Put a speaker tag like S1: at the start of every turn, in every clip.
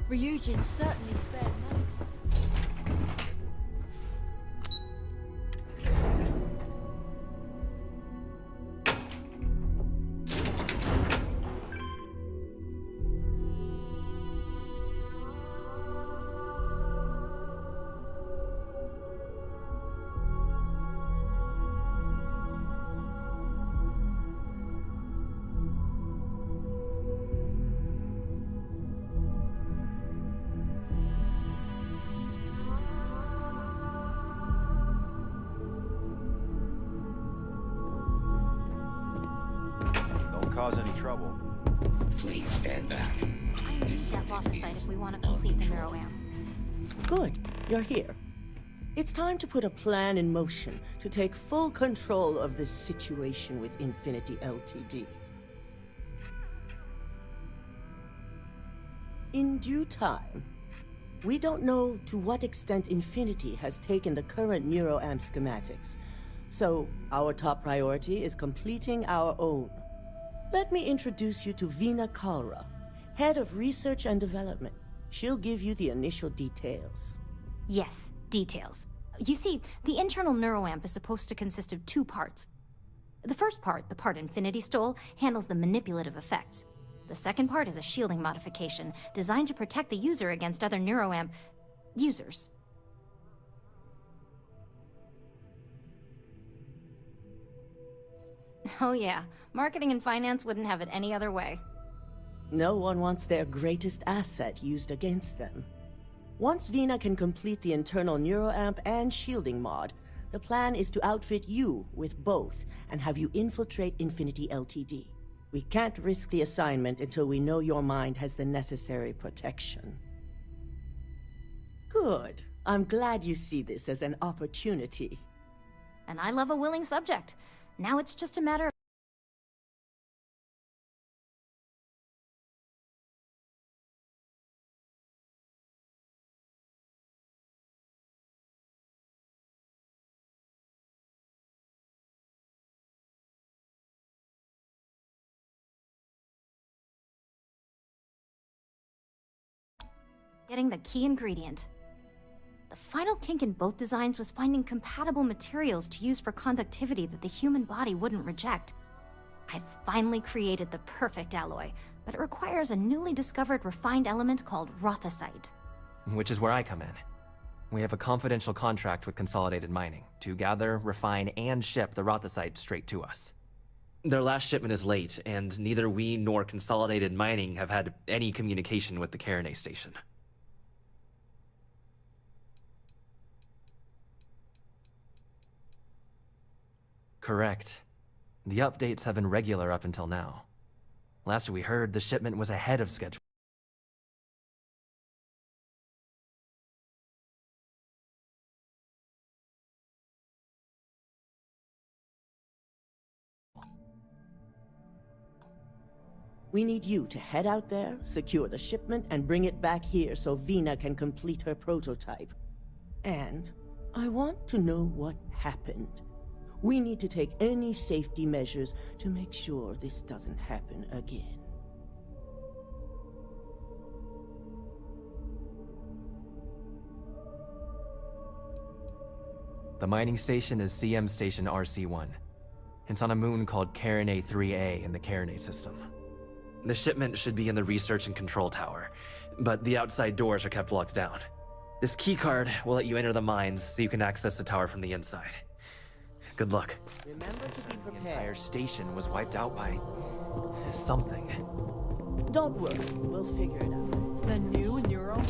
S1: Ryujin certainly spared no expense.
S2: Cause any trouble.
S3: Please stand back.
S4: I need that Lothicite if we want to complete the neuroamp.
S5: Good, you're here. It's time to put a plan in motion to take full control of this situation with Infinity Ltd. In due time. We don't know to what extent Infinity has taken the current neuroamp schematics, so our top priority is completing our own. Let me introduce you to Veena Kalra, Head of Research and Development. She'll give you the initial details.
S4: Yes, details. You see, the internal neuroamp is supposed to consist of two parts. The first part, the part Infinity stole, handles the manipulative effects. The second part is a shielding modification designed to protect the user against other neuroamp users. Oh yeah, marketing and finance wouldn't have it any other way.
S5: No one wants their greatest asset used against them. Once Veena can complete the internal neuroamp and shielding mod, the plan is to outfit you with both and have you infiltrate Infinity Ltd. We can't risk the assignment until we know your mind has the necessary protection. Good. I'm glad you see this as an opportunity.
S4: And I love a willing subject. Now it's just a matter of... getting the key ingredient. The final kink in both designs was finding compatible materials to use for conductivity that the human body wouldn't reject. I've finally created the perfect alloy, but it requires a newly discovered refined element called rothicite.
S6: Which is where I come in. We have a confidential contract with Consolidated Mining to gather, refine, and ship the rothicite straight to us. Their last shipment is late, and neither we nor Consolidated Mining have had any communication with the Carinay station. Correct. The updates have been regular up until now. Last we heard, the shipment was ahead of schedule.
S5: We need you to head out there, secure the shipment, and bring it back here so Veena can complete her prototype. And I want to know what happened. We need to take any safety measures to make sure this doesn't happen again.
S6: The mining station is CM Station RC-1. It's on a moon called Carinay 3A in the Carinay system. The shipment should be in the research and control tower, but the outside doors are kept locked down. This keycard will let you enter the mines so you can access the tower from the inside. Good luck.
S5: Remember to be
S6: The entire
S5: prepared.
S6: station was wiped out by... something.
S5: Don't worry, we'll figure it out.
S1: The new neuroamp?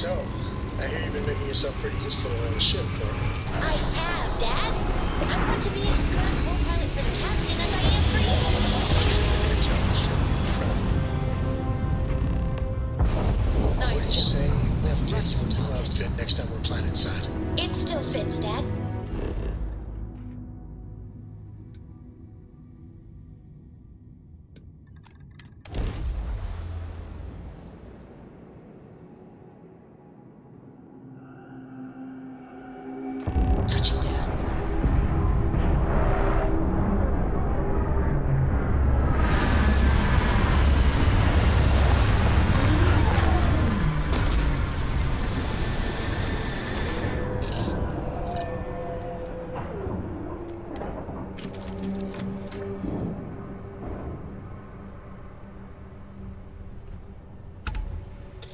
S2: So, I hear you've been making yourself pretty useful on the ship, huh?
S7: I have, Dad. I want to be as good a co-pilot for the captain as I am for you.
S2: What
S7: Nice
S2: did you
S7: job.
S2: say? We have
S7: Right on
S2: to
S7: target.
S2: outfit next time we're planet side.
S7: It still fits, Dad. Touching down.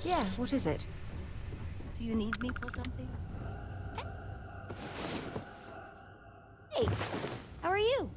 S4: Yeah, what is it?
S1: Do you need me for something?
S4: Hey, how are you?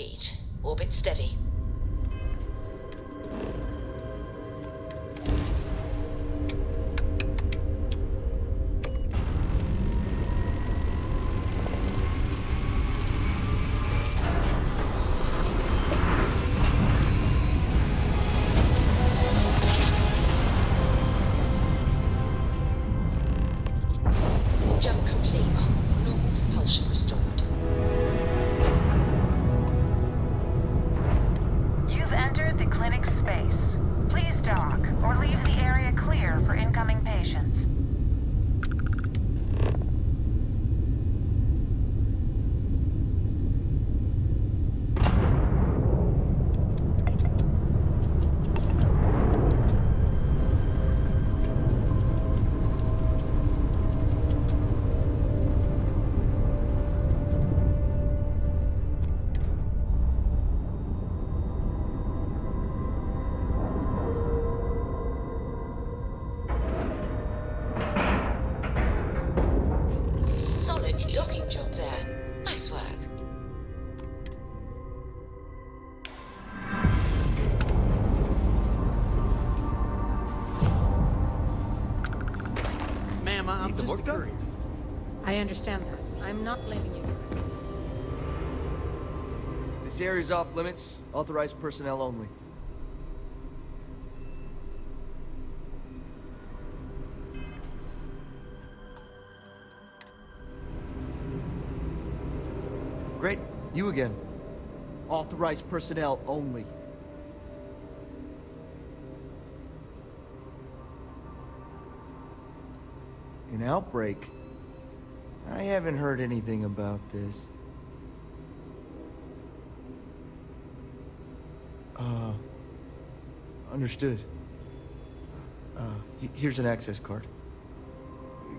S7: feet. Orbit steady. Jump complete. Normal propulsion restored.
S8: You've entered the clinic space. Please dock or leave the area clear for incoming patients.
S7: Solid docking job there. Nice work.
S9: Ma'am, I'm just a courier.
S10: I understand that. I'm not blaming you.
S11: This area's off limits. Authorized personnel only. Great. You again. Authorized personnel only. An outbreak? I haven't heard anything about this. Understood. Here's an access card.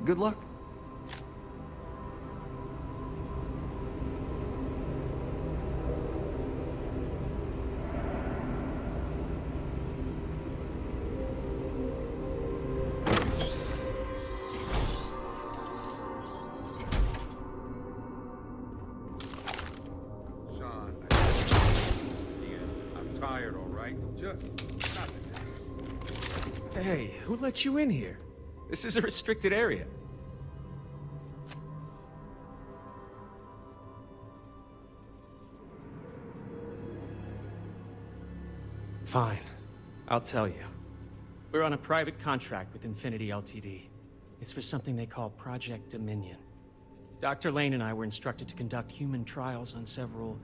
S11: Good luck.
S12: Sean, I can't do this again. I'm tired, all right? Just not today.
S9: Hey, who let you in here? This is a restricted area. Fine. I'll tell you. We're on a private contract with Infinity Ltd. It's for something they call Project Dominion. Dr. Lane and I were instructed to conduct human trials on several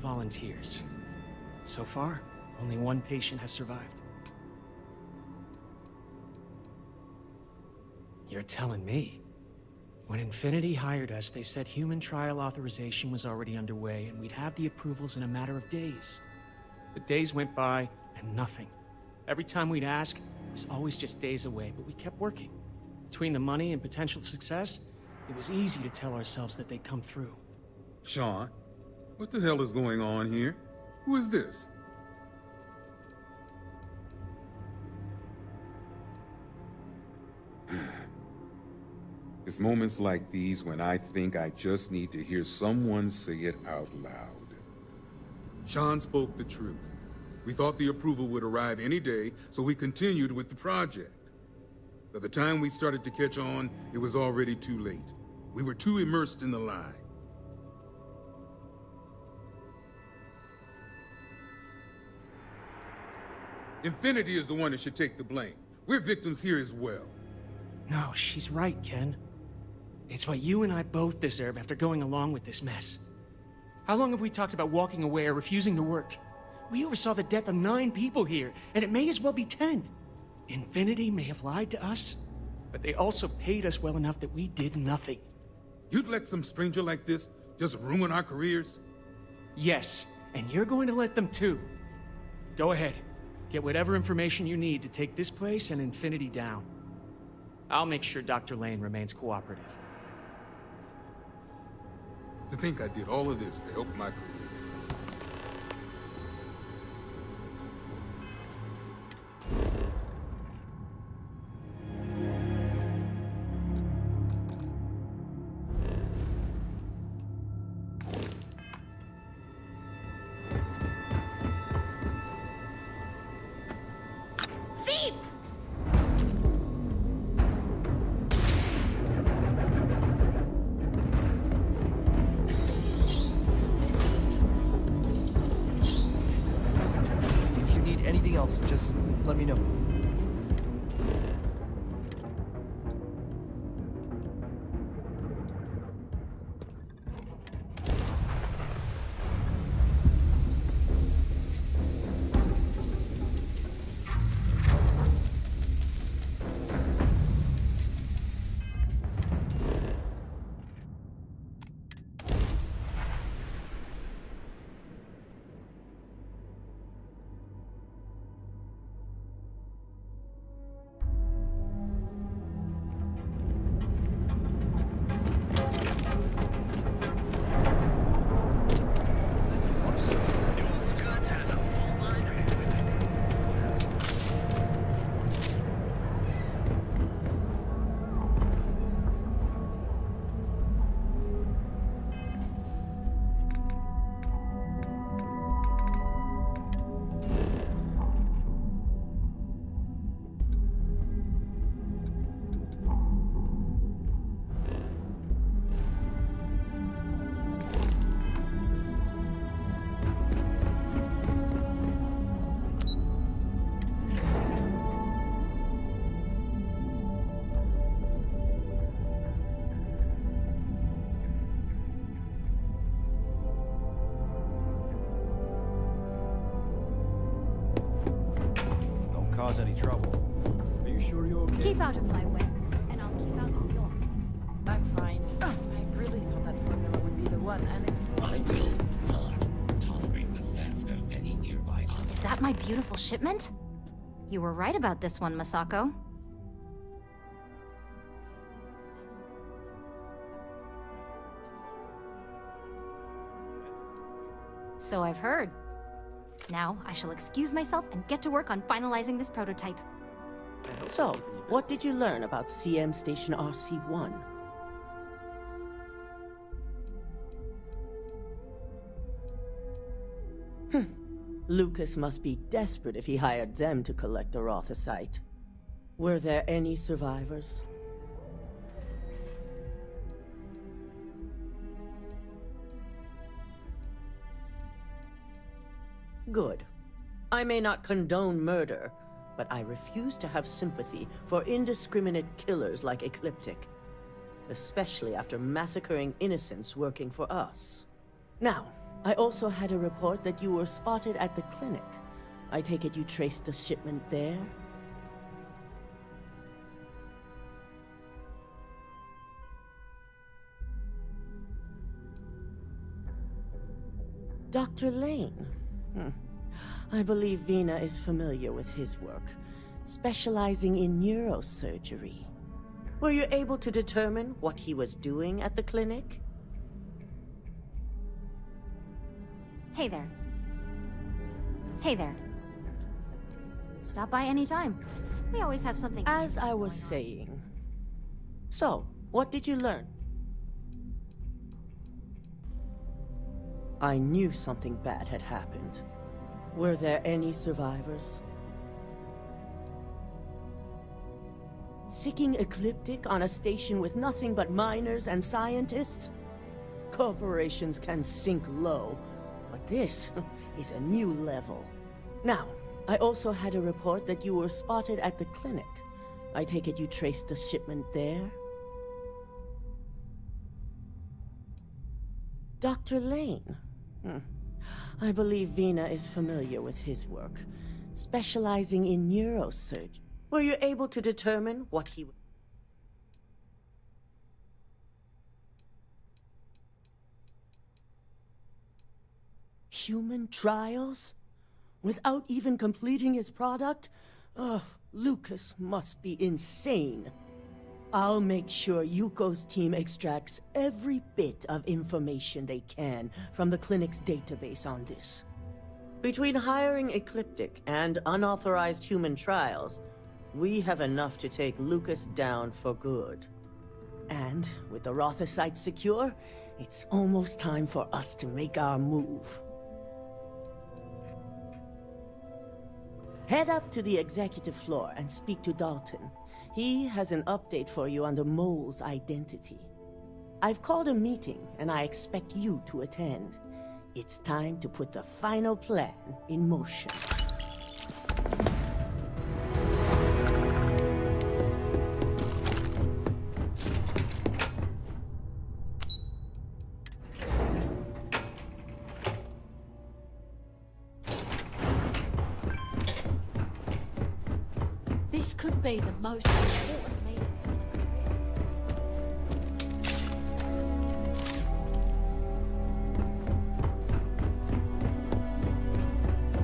S9: volunteers. So far, only one patient has survived. You're telling me? When Infinity hired us, they said human trial authorization was already underway and we'd have the approvals in a matter of days. But days went by and nothing. Every time we'd ask, it was always just days away, but we kept working. Between the money and potential success, it was easy to tell ourselves that they'd come through.
S12: Sean, what the hell is going on here? Who is this? It's moments like these when I think I just need to hear someone say it out loud. Sean spoke the truth. We thought the approval would arrive any day, so we continued with the project. By the time we started to catch on, it was already too late. We were too immersed in the lie. Infinity is the one that should take the blame. We're victims here as well.
S9: No, she's right, Ken. It's what you and I both deserve after going along with this mess. How long have we talked about walking away or refusing to work? We oversaw the death of 9 people here, and it may as well be 10. Infinity may have lied to us, but they also paid us well enough that we did nothing.
S12: You'd let some stranger like this just ruin our careers?
S9: Yes, and you're going to let them too. Go ahead. Get whatever information you need to take this place and Infinity down. I'll make sure Dr. Lane remains cooperative.
S12: To think I did all of this to help my career.
S11: Anything else, just let me know.
S13: Cause any trouble. Are you sure you're okay?
S1: Keep out of my way, and I'll keep out of yours.
S10: I'm fine. I really thought that formula would be the one, and
S3: I will not tolerate the theft of any nearby objects.
S4: Is that my beautiful shipment? You were right about this one, Masako. So I've heard. Now, I shall excuse myself and get to work on finalizing this prototype.
S5: So, what did you learn about CM Station RC-1? Lucas must be desperate if he hired them to collect the Rothicite. Were there any survivors? Good. I may not condone murder, but I refuse to have sympathy for indiscriminate killers like Ecliptic, especially after massacring innocents working for us. Now, I also had a report that you were spotted at the clinic. I take it you traced the shipment there? Dr. Lane? I believe Vina is familiar with his work, specializing in neurosurgery. Were you able to determine what he was doing at the clinic?
S4: Hey there. Hey there. Stop by any time. We always have something.
S5: As I was saying. So, what did you learn? I knew something bad had happened. Were there any survivors? Seeking Ecliptic on a station with nothing but miners and scientists? Corporations can sink low, but this is a new level. Now, I also had a report that you were spotted at the clinic. I take it you traced the shipment there? Dr. Lane? I believe Vina is familiar with his work, specializing in neurosurgery. Were you able to determine what he... Human trials? Without even completing his product? Ugh, Lucas must be insane. I'll make sure Yuko's team extracts every bit of information they can from the clinic's database on this. Between hiring Ecliptic and unauthorized human trials, we have enough to take Lucas down for good. And with the Rothicite secure, it's almost time for us to make our move. Head up to the executive floor and speak to Dalton. He has an update for you on the mole's identity. I've called a meeting, and I expect you to attend. It's time to put the final plan in motion.
S10: This could be the most important meeting in my career.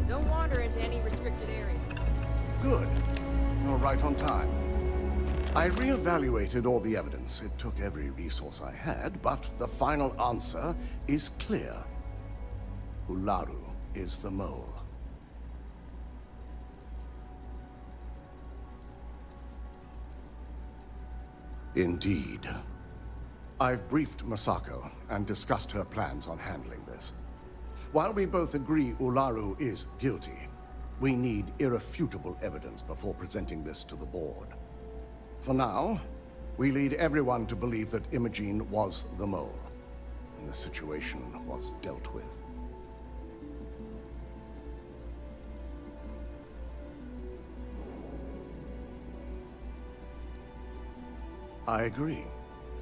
S10: Don't wander into any restricted areas.
S14: Good. You're right on time. I re-evaluated all the evidence. It took every resource I had, but the final answer is clear. Ularu is the mole. Indeed. I've briefed Masako and discussed her plans on handling this. While we both agree Ularu is guilty, we need irrefutable evidence before presenting this to the board. For now, we lead everyone to believe that Imogene was the mole, and the situation was dealt with. I agree,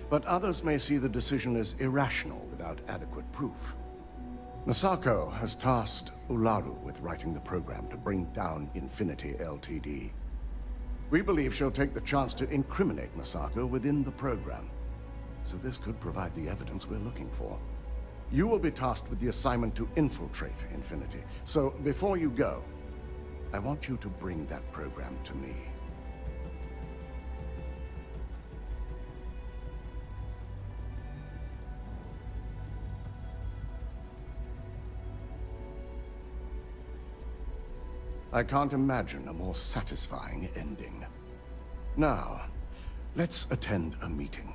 S14: but others may see the decision as irrational without adequate proof. Masako has tasked Ularu with writing the program to bring down Infinity Ltd. We believe she'll take the chance to incriminate Masako within the program, so this could provide the evidence we're looking for. You will be tasked with the assignment to infiltrate Infinity, so before you go, I want you to bring that program to me. I can't imagine a more satisfying ending. Now, let's attend a meeting.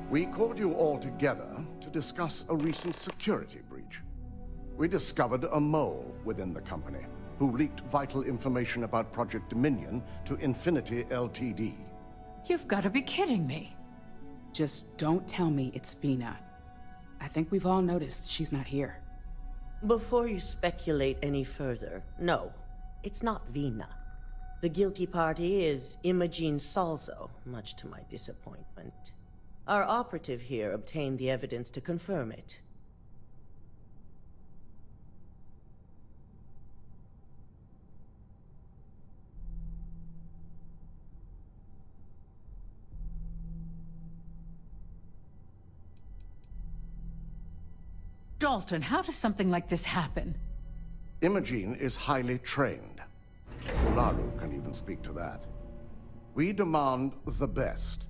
S14: We called you all together to discuss a recent security breach. We discovered a mole within the company who leaked vital information about Project Dominion to Infinity Ltd.
S15: You've got to be kidding me.
S16: Just don't tell me it's Vina. I think we've all noticed she's not here.
S5: Before you speculate any further, no, it's not Vina. The guilty party is Imogene Salzo, much to my disappointment. Our operative here obtained the evidence to confirm it.
S15: Dalton, how does something like this happen?
S14: Imogene is highly trained. Ularu can even speak to that. We demand the best.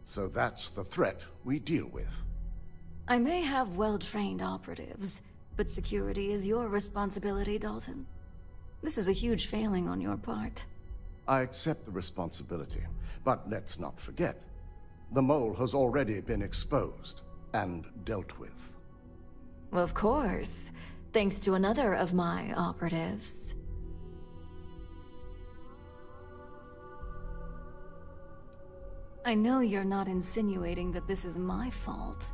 S14: So that's the threat we deal with.
S17: I may have well-trained operatives, but security is your responsibility, Dalton. This is a huge failing on your part.
S14: I accept the responsibility, but let's not forget, the mole has already been exposed and dealt with.
S17: Of course, thanks to another of my operatives. I know you're not insinuating that this is my fault.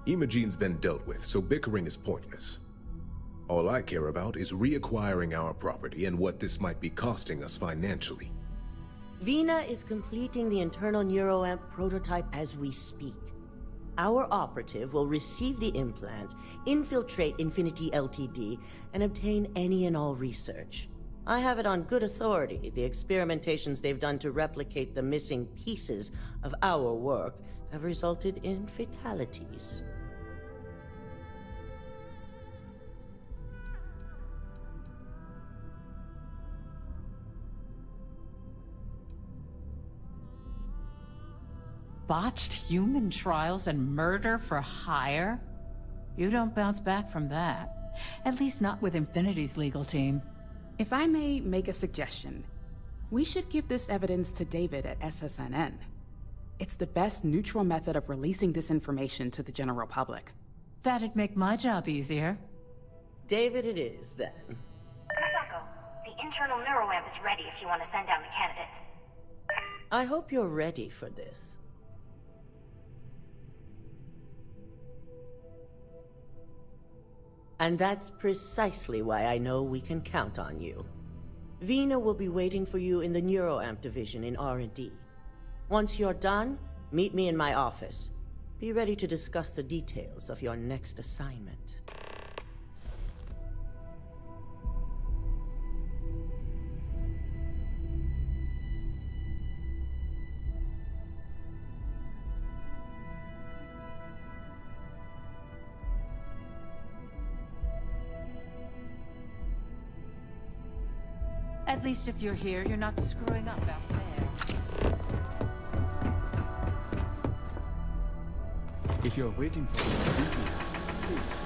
S18: Imogene's been dealt with, so bickering is pointless. All I care about is reacquiring our property and what this might be costing us financially.
S5: Vina is completing the internal neuroamp prototype as we speak. Our operative will receive the implant, infiltrate Infinity Ltd, and obtain any and all research. I have it on good authority. The experimentations they've done to replicate the missing pieces of our work have resulted in fatalities.
S15: Botched human trials and murder for hire? You don't bounce back from that. At least not with Infinity's legal team.
S16: If I may make a suggestion, we should give this evidence to David at SSNN. It's the best neutral method of releasing this information to the general public.
S15: That'd make my job easier.
S5: David it is, then.
S4: Masako, the internal neuroamp is ready if you want to send down the candidate.
S5: I hope you're ready for this. And that's precisely why I know we can count on you. Vina will be waiting for you in the neuroamp division in R&D. Once you're done, meet me in my office. Be ready to discuss the details of your next assignment.
S15: At least if you're here, you're not screwing up out there.
S13: If you're waiting for me, please.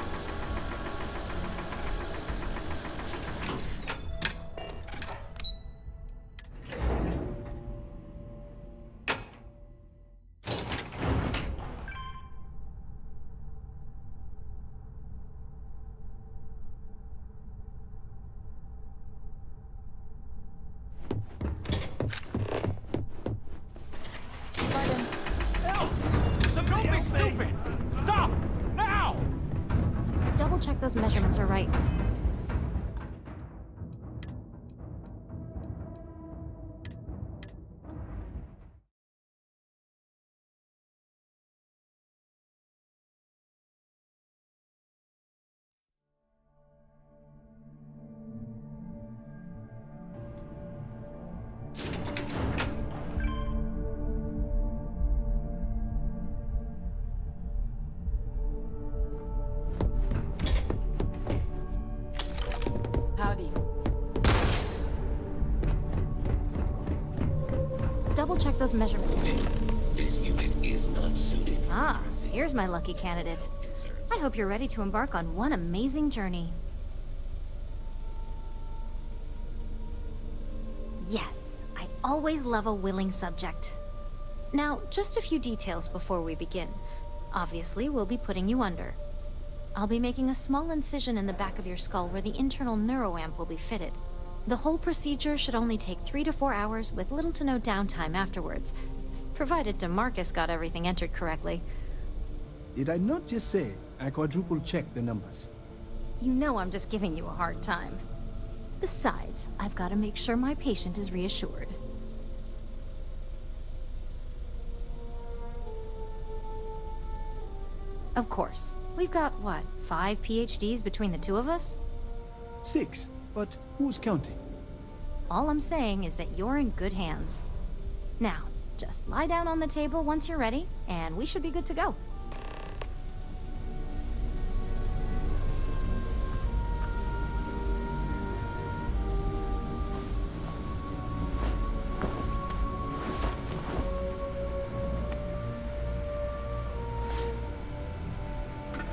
S4: Double check those measurements are right.
S10: Howdy.
S4: Double check those measurements.
S3: This unit is not suited for
S4: Ah, here's my lucky candidate. I hope you're ready to embark on one amazing journey. Yes, I always love a willing subject. Now, just a few details before we begin. Obviously, we'll be putting you under. I'll be making a small incision in the back of your skull where the internal neuroamp will be fitted. The whole procedure should only take 3 to 4 hours with little to no downtime afterwards, provided DeMarcus got everything entered correctly.
S13: Did I not just say I quadruple checked the numbers?
S4: You know I'm just giving you a hard time. Besides, I've got to make sure my patient is reassured. Of course. We've got, what, 5 PhDs between the two of us?
S13: 6, but who's counting?
S4: All I'm saying is that you're in good hands. Now, just lie down on the table once you're ready, and we should be good to go.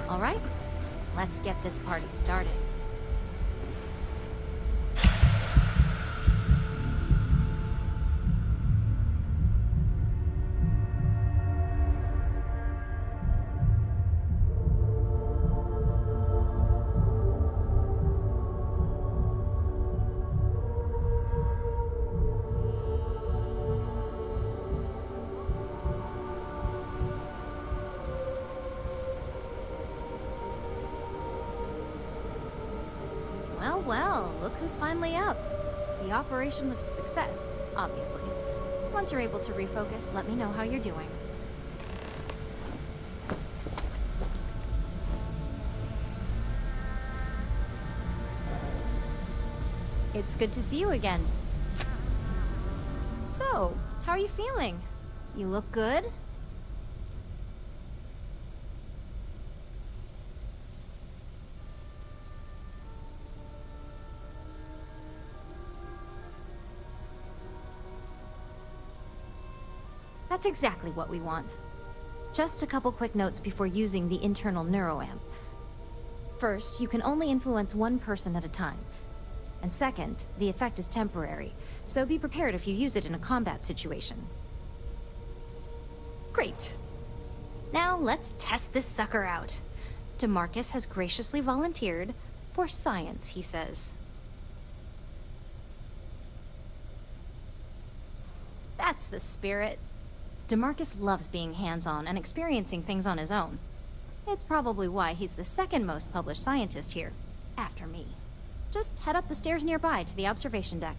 S4: All right, let's get this party started. Well, look who's finally up. The operation was a success, obviously. Once you're able to refocus, let me know how you're doing. It's good to see you again. So, how are you feeling? You look good? That's exactly what we want. Just a couple quick notes before using the internal neuroamp. First, you can only influence one person at a time. And second, the effect is temporary, so be prepared if you use it in a combat situation. Great. Now let's test this sucker out. DeMarcus has graciously volunteered for science, he says. That's the spirit. DeMarcus loves being hands-on and experiencing things on his own. It's probably why he's the second most published scientist here, after me. Just head up the stairs nearby to the observation deck.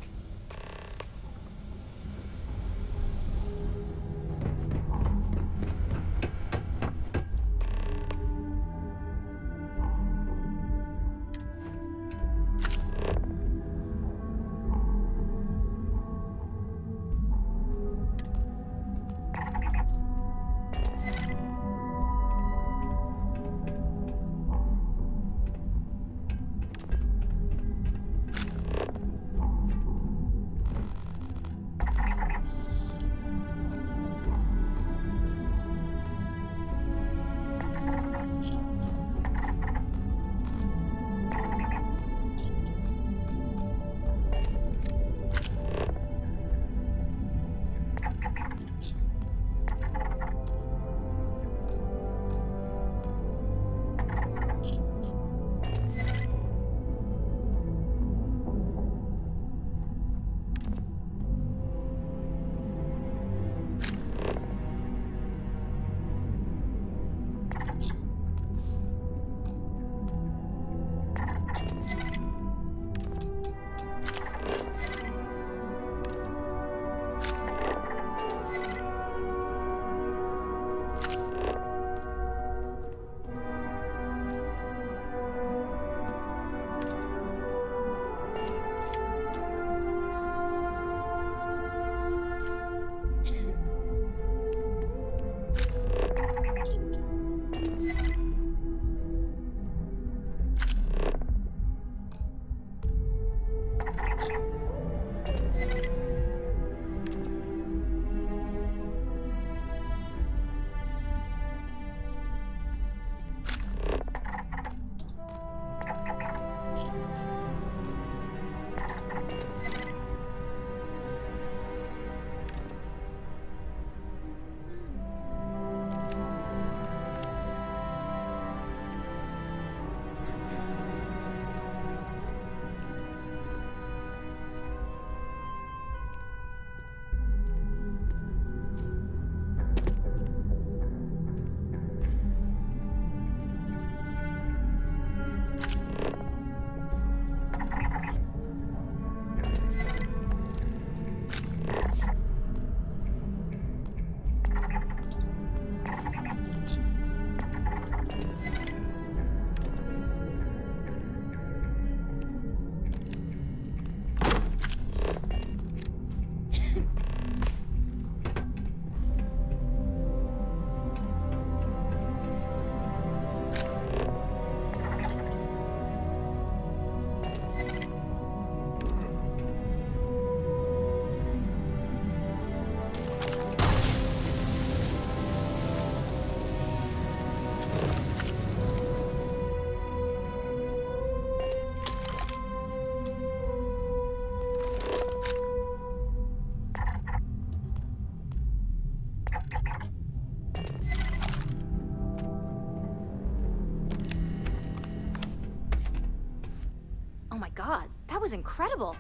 S4: God, that was incredible.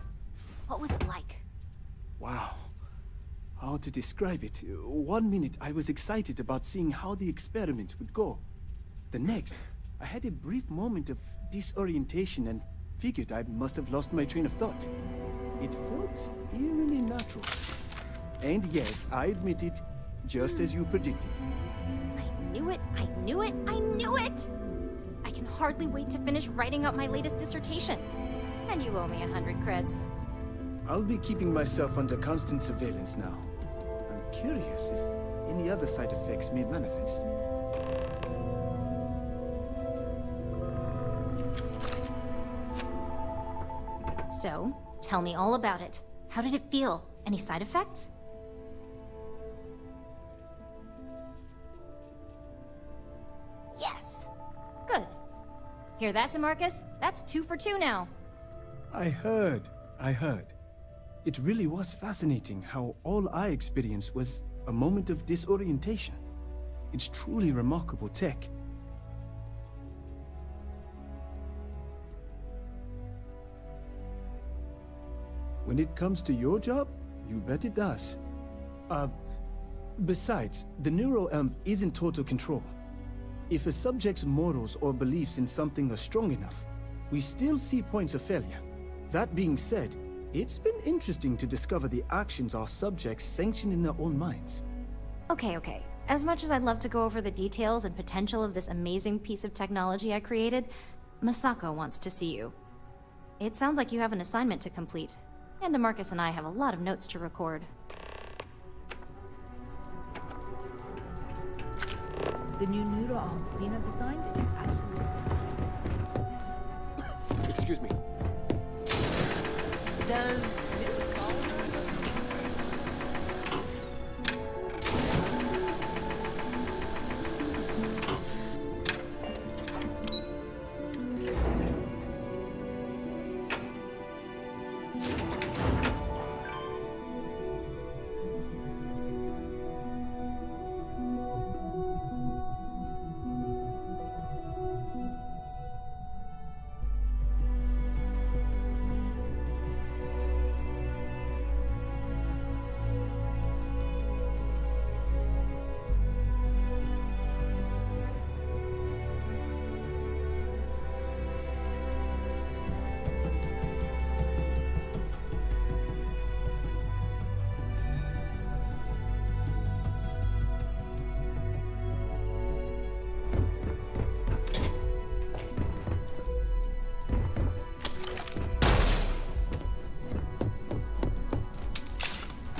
S4: What was it like?
S19: Wow. How to describe it? 1 minute I was excited about seeing how the experiment would go. The next, I had a brief moment of disorientation and figured I must have lost my train of thought. It felt eerily natural. And yes, I admit it, just as you predicted.
S4: I knew it, I knew it, I knew it! I can hardly wait to finish writing up my latest dissertation. And you owe me 100 creds.
S19: I'll be keeping myself under constant surveillance now. I'm curious if any other side effects may manifest.
S4: So, tell me all about it. How did it feel? Any side effects? Yes! Good. Hear that, DeMarcus? That's 2 for 2 now.
S19: I heard. It really was fascinating how all I experienced was a moment of disorientation. It's truly remarkable tech. When it comes to your job, you bet it does. Besides, the neural amp is in total control. If a subject's morals or beliefs in something are strong enough, we still see points of failure. That being said, it's been interesting to discover the actions our subjects sanction in their own minds.
S4: Okay. As much as I'd love to go over the details and potential of this amazing piece of technology I created, Masako wants to see you. It sounds like you have an assignment to complete, and DeMarcus and I have a lot of notes to record.
S1: The new neural Vina designed is absolutely...
S13: Excuse me.
S15: Does Miss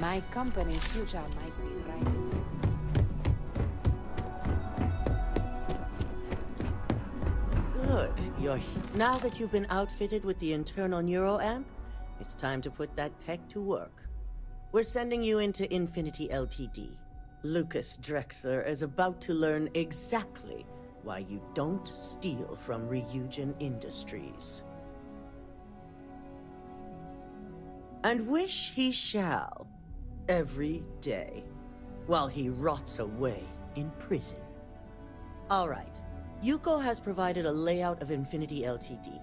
S10: My company's future might be right.
S5: Good. Now that you've been outfitted with the internal neuroamp, it's time to put that tech to work. We're sending you into Infinity Ltd. Lucas Drexler is about to learn exactly why you don't steal from Ryujin Industries. And wish he shall, every day, while he rots away in prison. All right. Yuko has provided a layout of Infinity Ltd.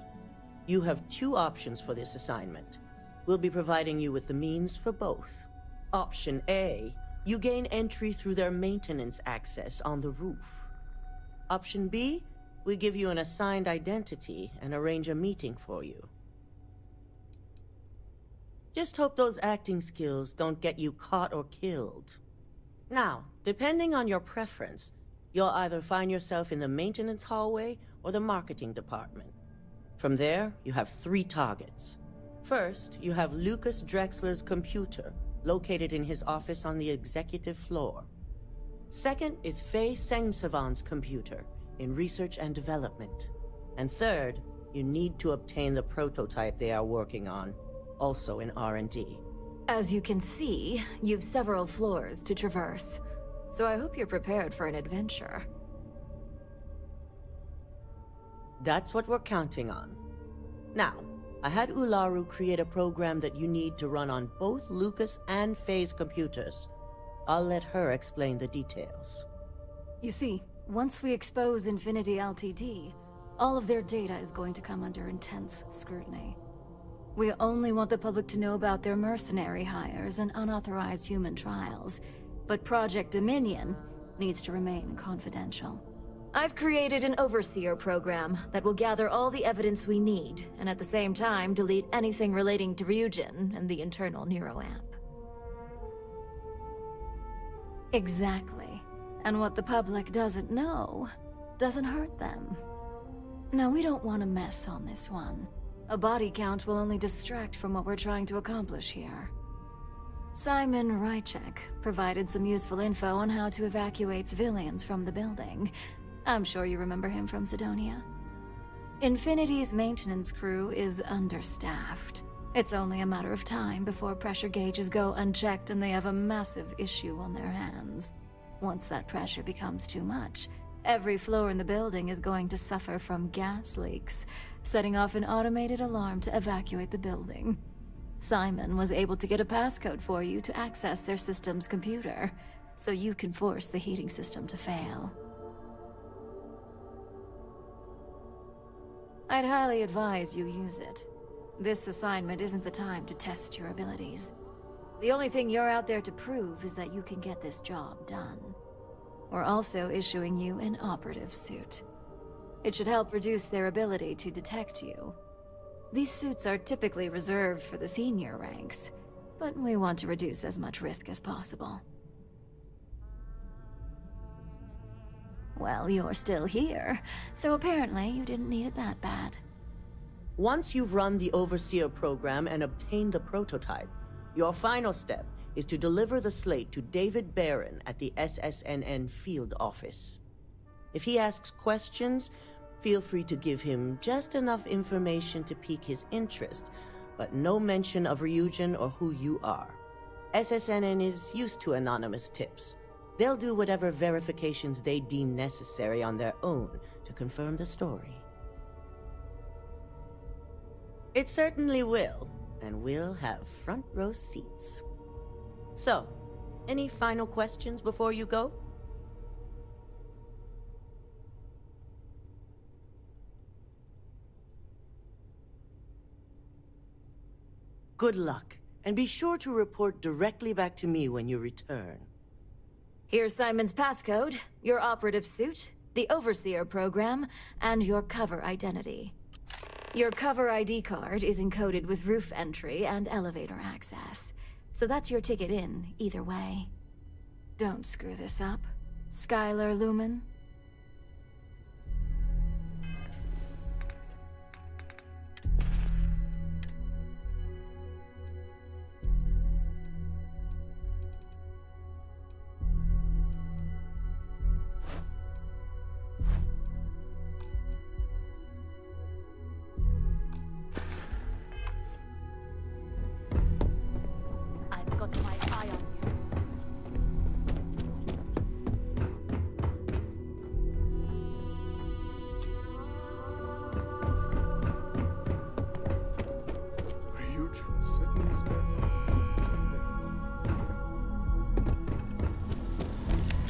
S5: You have two options for this assignment. We'll be providing you with the means for both. Option A, you gain entry through their maintenance access on the roof. Option B, we give you an assigned identity and arrange a meeting for you. Just hope those acting skills don't get you caught or killed. Now, depending on your preference, you'll either find yourself in the maintenance hallway or the marketing department. From there, you have 3 targets. First, you have Lucas Drexler's computer, located in his office on the executive floor. Second is Faye Sengsavan's computer, in research and development. And third, you need to obtain the prototype they are working on, also in R&D.
S17: As you can see, you've several floors to traverse. So I hope you're prepared for an adventure.
S5: That's what we're counting on. Now, I had Ularu create a program that you need to run on both Lucas and Faye's computers. I'll let her explain the details.
S17: You see, once we expose Infinity Ltd., all of their data is going to come under intense scrutiny. We only want the public to know about their mercenary hires and unauthorized human trials, but Project Dominion needs to remain confidential. I've created an overseer program that will gather all the evidence we need, and at the same time delete anything relating to Ryujin and the internal neuroamp. Exactly. And what the public doesn't know doesn't hurt them. Now, we don't want to mess on this one. A body count will only distract from what we're trying to accomplish here. Simon Rychek provided some useful info on how to evacuate civilians from the building. I'm sure you remember him from Sidonia. Infinity's maintenance crew is understaffed. It's only a matter of time before pressure gauges go unchecked and they have a massive issue on their hands. Once that pressure becomes too much, every floor in the building is going to suffer from gas leaks, setting off an automated alarm to evacuate the building. Simon was able to get a passcode for you to access their system's computer, so you can force the heating system to fail. I'd highly advise you use it. This assignment isn't the time to test your abilities. The only thing you're out there to prove is that you can get this job done. We're also issuing you an operative suit. It should help reduce their ability to detect you. These suits are typically reserved for the senior ranks, but we want to reduce as much risk as possible. Well, you're still here, so apparently you didn't need it that bad.
S5: Once you've run the Overseer program and obtained the prototype, your final step is to deliver the slate to David Barron at the SSNN field office. If he asks questions, feel free to give him just enough information to pique his interest, but no mention of Ryujin or who you are. SSNN is used to anonymous tips. They'll do whatever verifications they deem necessary on their own to confirm the story. It certainly will, and we'll have front row seats. So, any final questions before you go? Good luck, and be sure to report directly back to me when you return.
S17: Here's Simon's passcode, your operative suit, the Overseer program, and your cover identity. Your cover ID card is encoded with roof entry and elevator access, so that's your ticket in, either way. Don't screw this up, Skylar Lumen.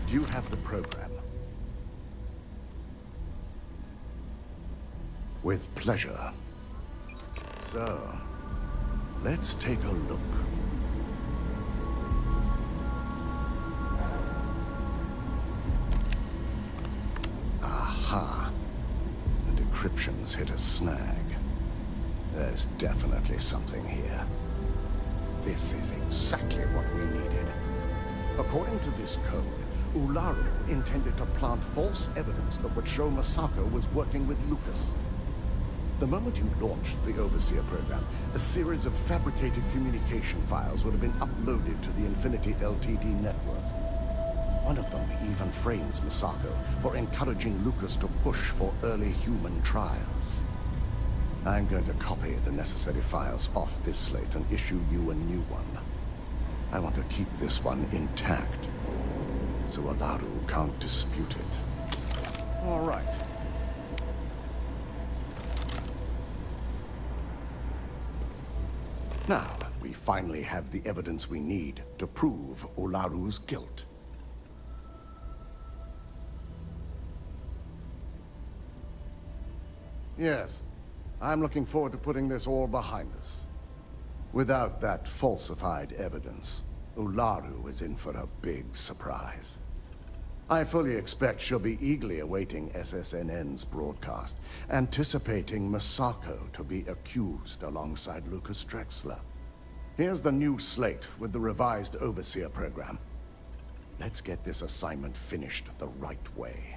S14: Do you have the program? With pleasure. So, let's take a look. Aha. The decryption's hit a snag. There's definitely something here. This is exactly what we needed. According to this code, Ularu intended to plant false evidence that would show Masako was working with Lucas. The moment you launched the Overseer program, a series of fabricated communication files would have been uploaded to the Infinity LTD network. One of them even frames Masako for encouraging Lucas to push for early human trials. I'm going to copy the necessary files off this slate and issue you a new one. I want to keep this one intact, so Ularu can't dispute it. All right. Now, we finally have the evidence we need to prove Ularu's guilt. Yes, I'm looking forward to putting this all behind us. Without that falsified evidence, Ularu is in for a big surprise. I fully expect she'll be eagerly awaiting SSNN's broadcast, anticipating Masako to be accused alongside Lucas Drexler. Here's the new slate with the revised Overseer program. Let's get this assignment finished the right way.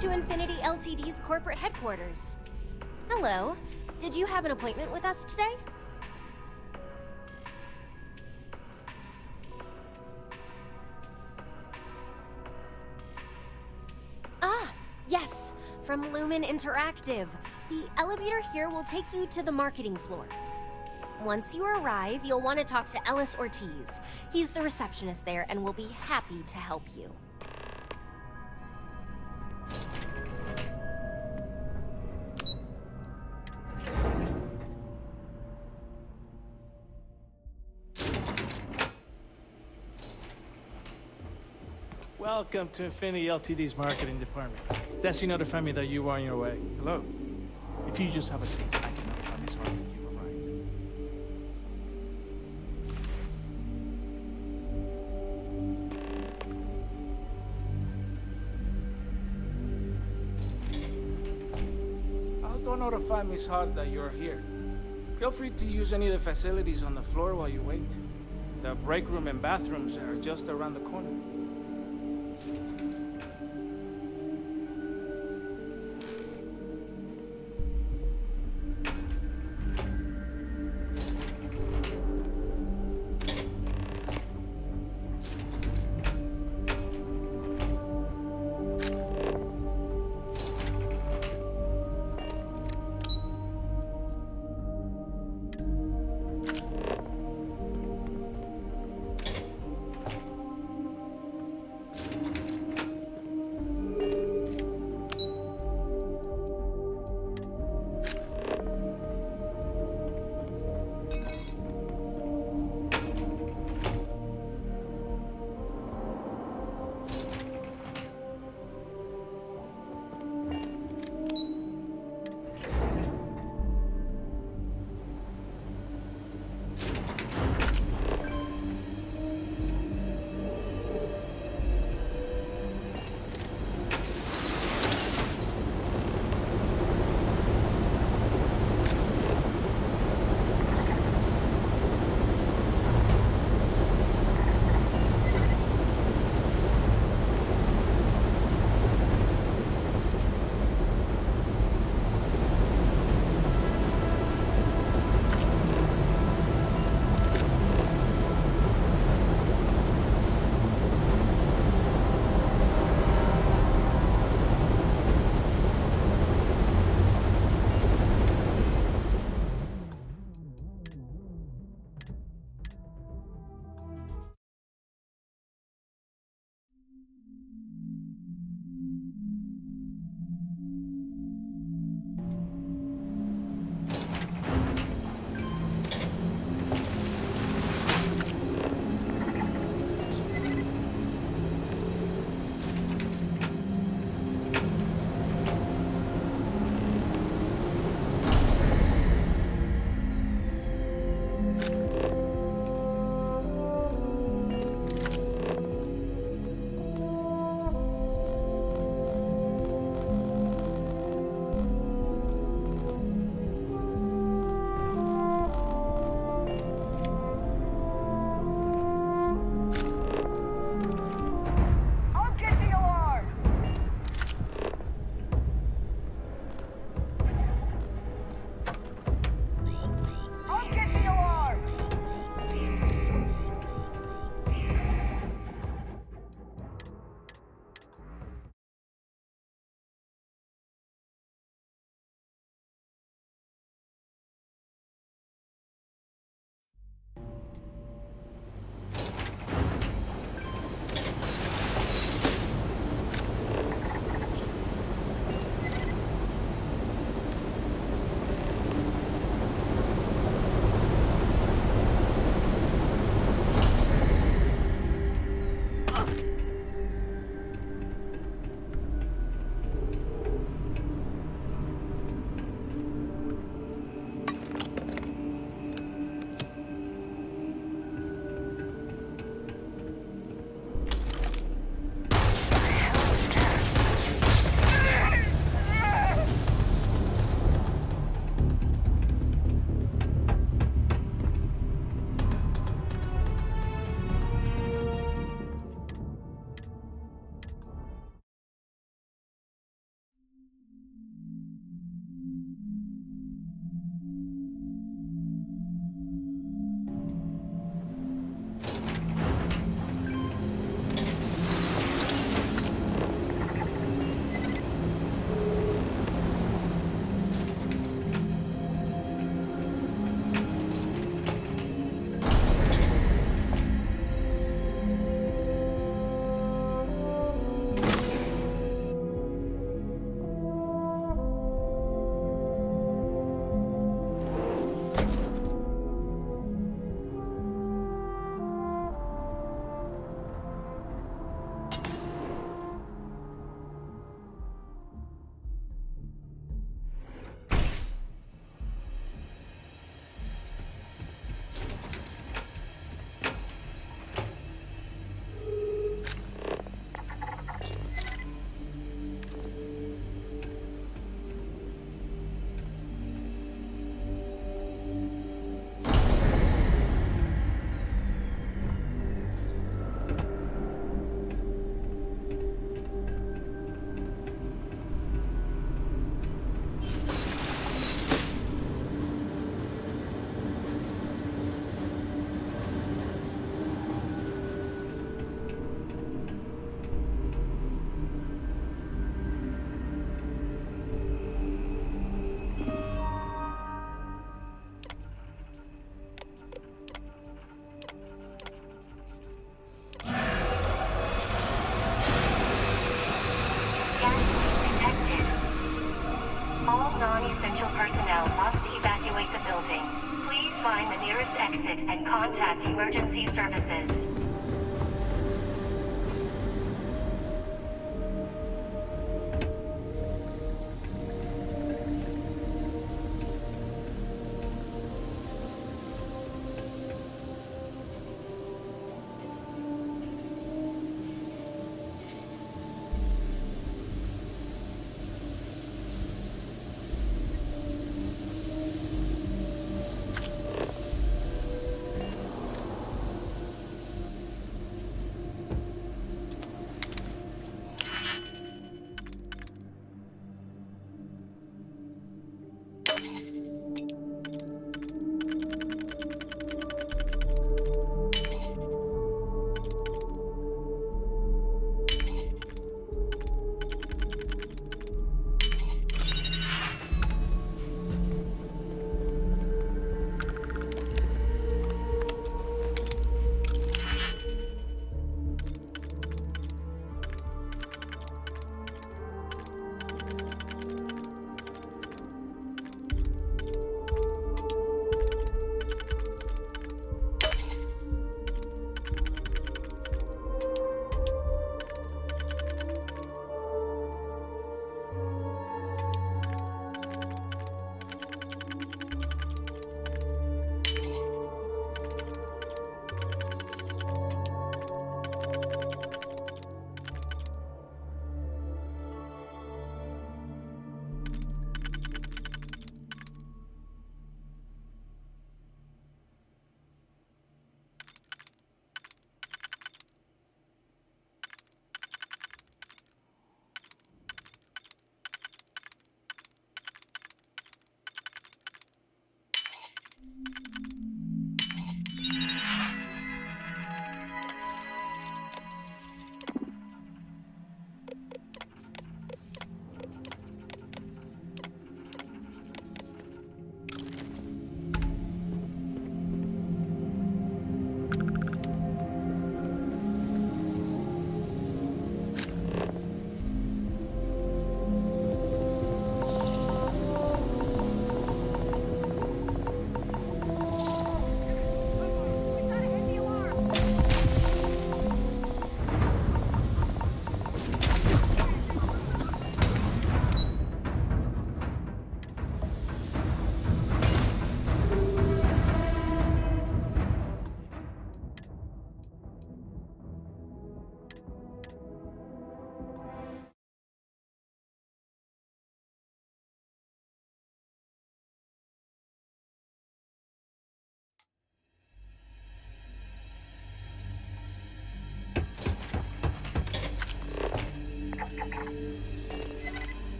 S20: to Infinity Ltd's corporate headquarters. Hello. Did you have an appointment with us today? Ah, yes. From Lumen Interactive. The elevator here will take you to the marketing floor. Once you arrive, you'll want to talk to Ellis Ortiz. He's the receptionist there and will be happy to help you.
S21: Welcome to Infinity Ltd's marketing department. Desi notified me that you were on your way. Hello. If you just have a seat, I can notify Miss Hartman you've arrived. I'll go notify Miss Hart that you're here. Feel free to use any of the facilities on the floor while you wait. The break room and bathrooms are just around the corner.
S8: personnel must evacuate the building. Please find the nearest exit and contact emergency services.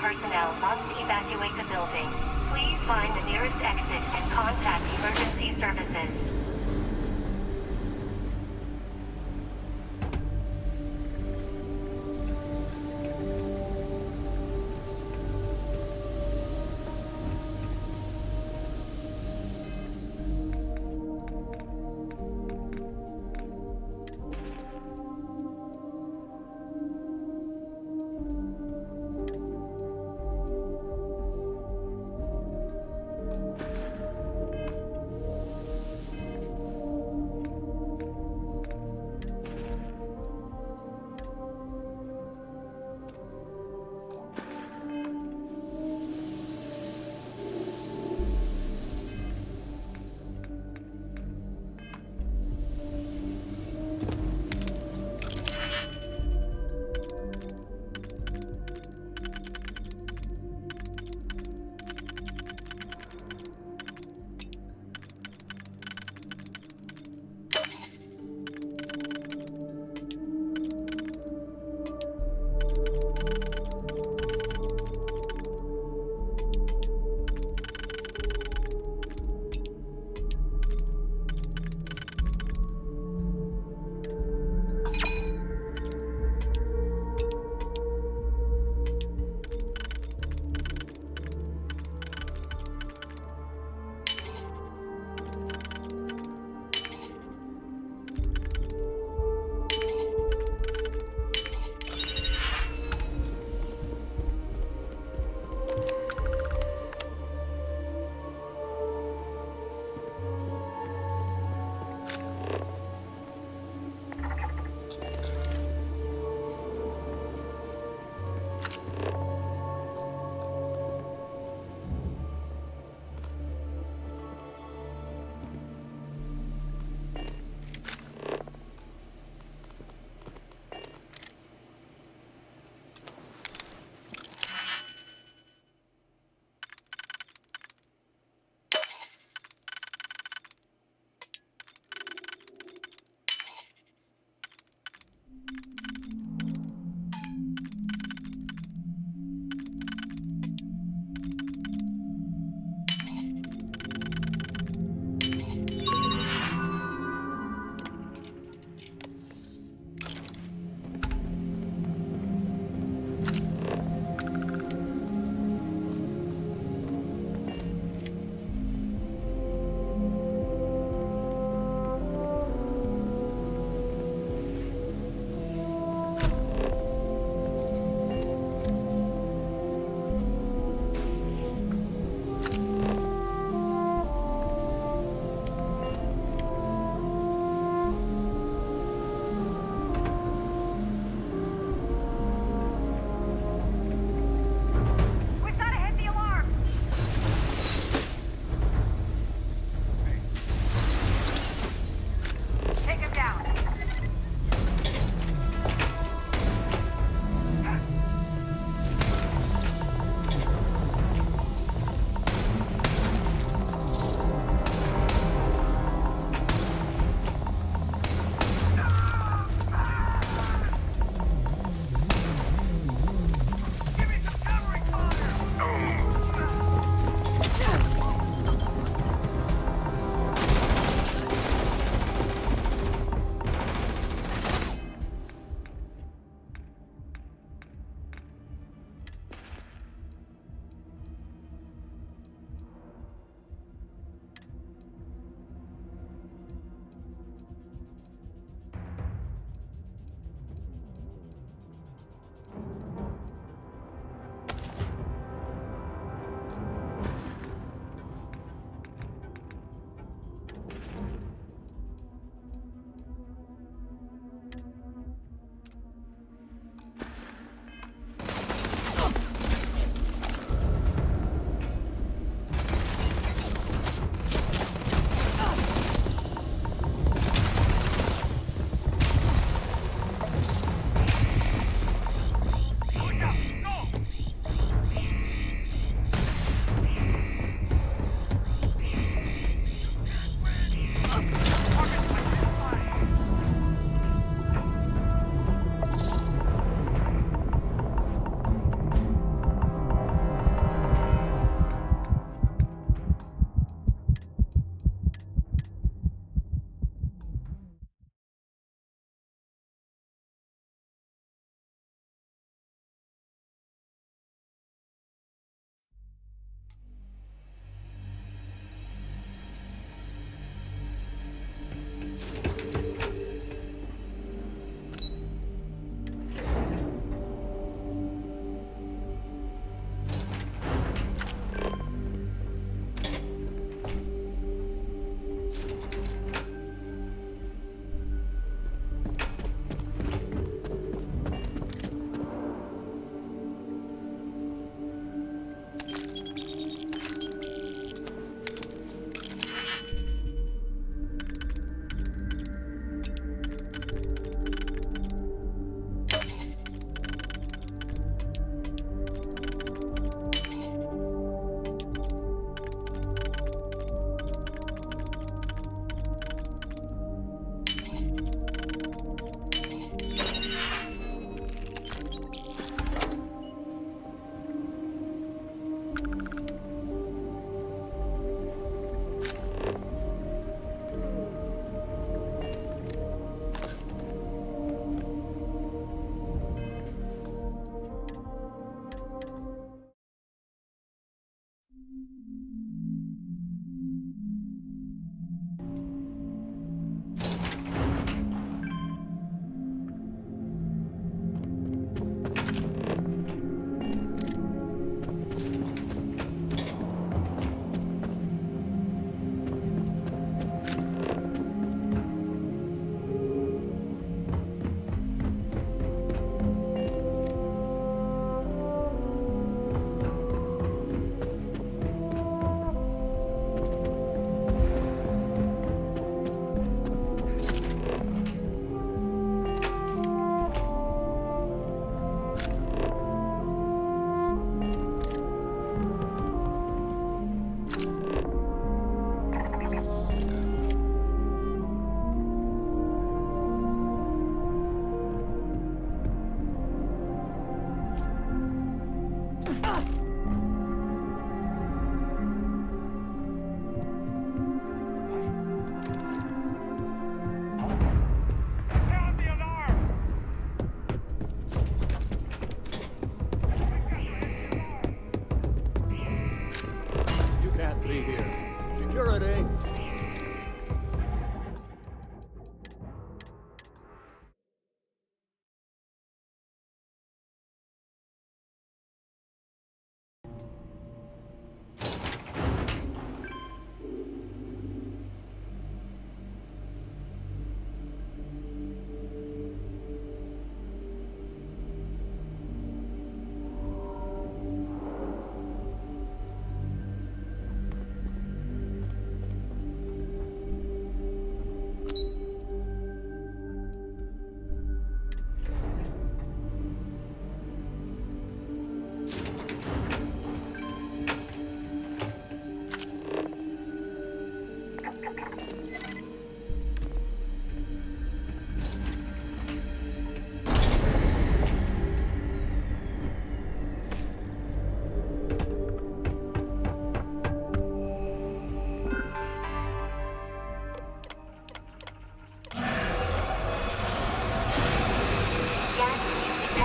S8: Personnel must evacuate the building. Please find the nearest exit and contact emergency services.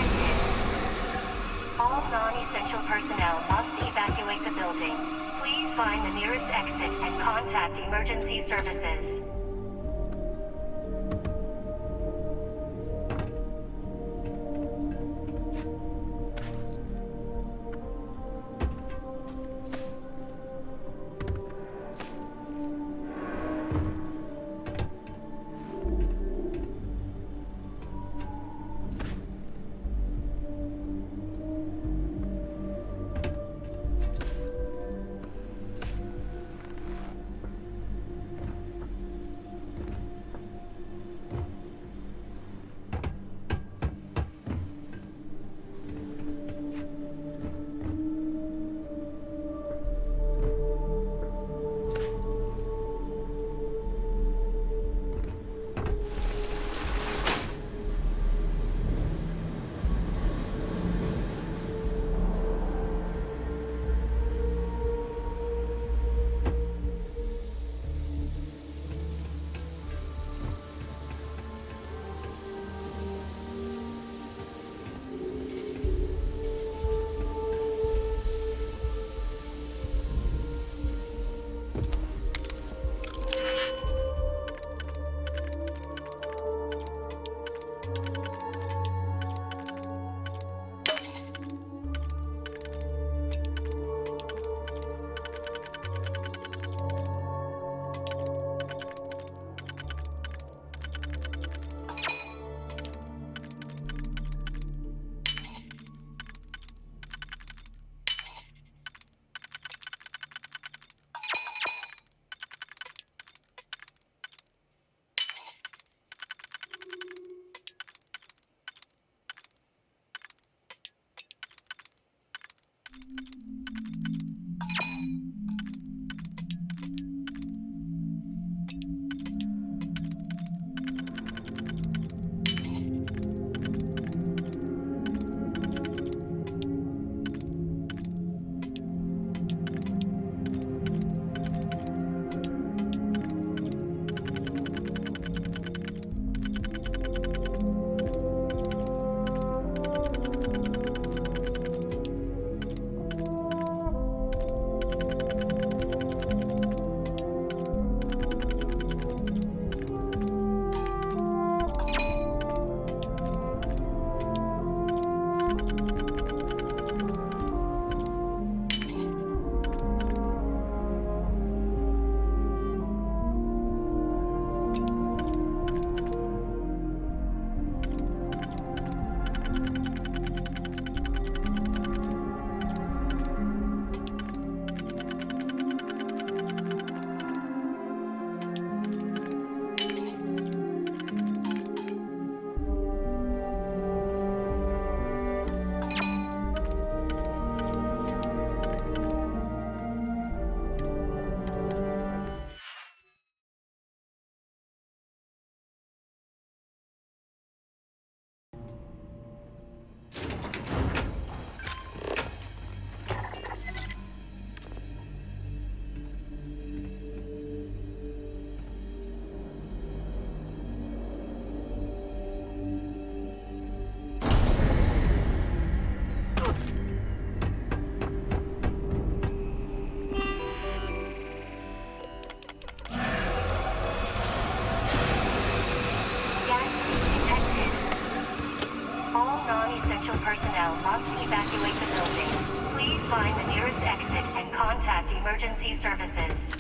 S8: detected. All non-essential personnel must evacuate the building. Please find the nearest exit and contact emergency services. personnel must evacuate the building. Please find the nearest exit and contact emergency services.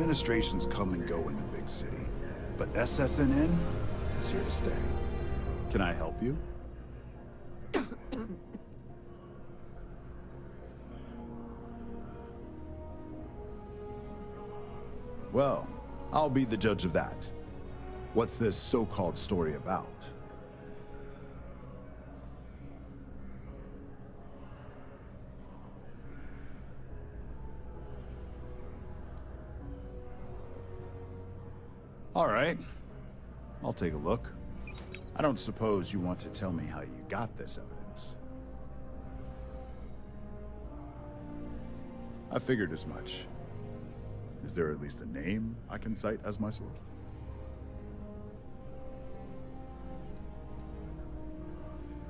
S6: Administrations come and go in the big city, but SSNN is here to stay. Can I help you? Well, I'll be the judge of that. What's this so-called story about? All right, I'll take a look. I don't suppose you want to tell me how you got this evidence. I figured as much. Is there at least a name I can cite as my source?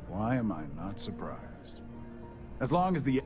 S6: Why am I not surprised? As long as the...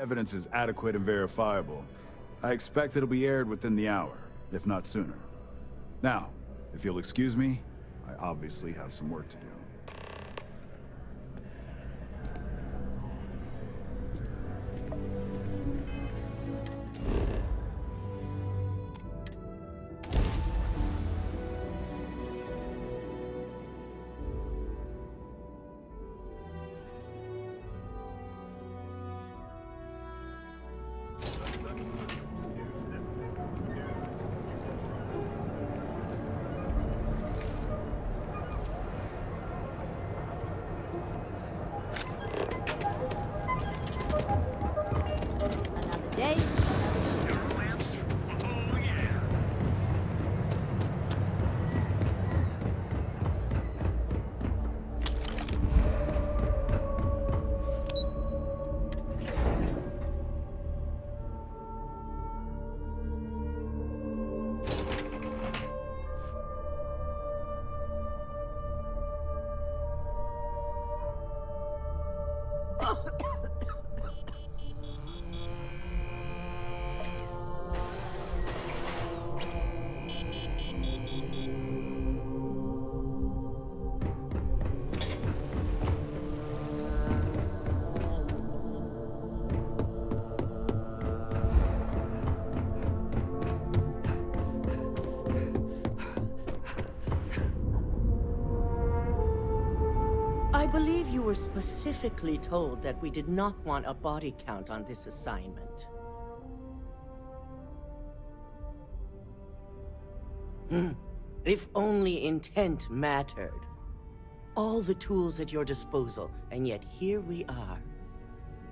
S6: Evidence is adequate and verifiable. I expect it'll be aired within the hour, if not sooner. Now, if you'll excuse me, I obviously have some work to do.
S5: I believe you were specifically told that we did not want a body count on this assignment. If only intent mattered. All the tools at your disposal, and yet here we are.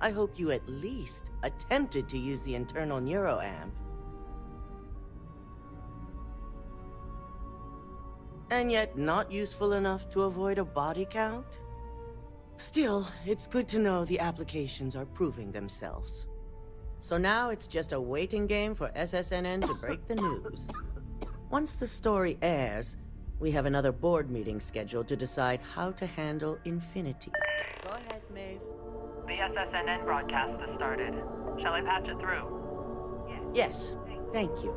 S5: I hope you at least attempted to use the internal neuroamp. And yet not useful enough to avoid a body count? Still, it's good to know the applications are proving themselves. So now it's just a waiting game for SSNN to break the news. Once the story airs, we have another board meeting scheduled to decide how to handle Infinity. Go ahead, Maeve.
S22: The SSNN broadcast has started. Shall I patch it through?
S5: Yes, thank you.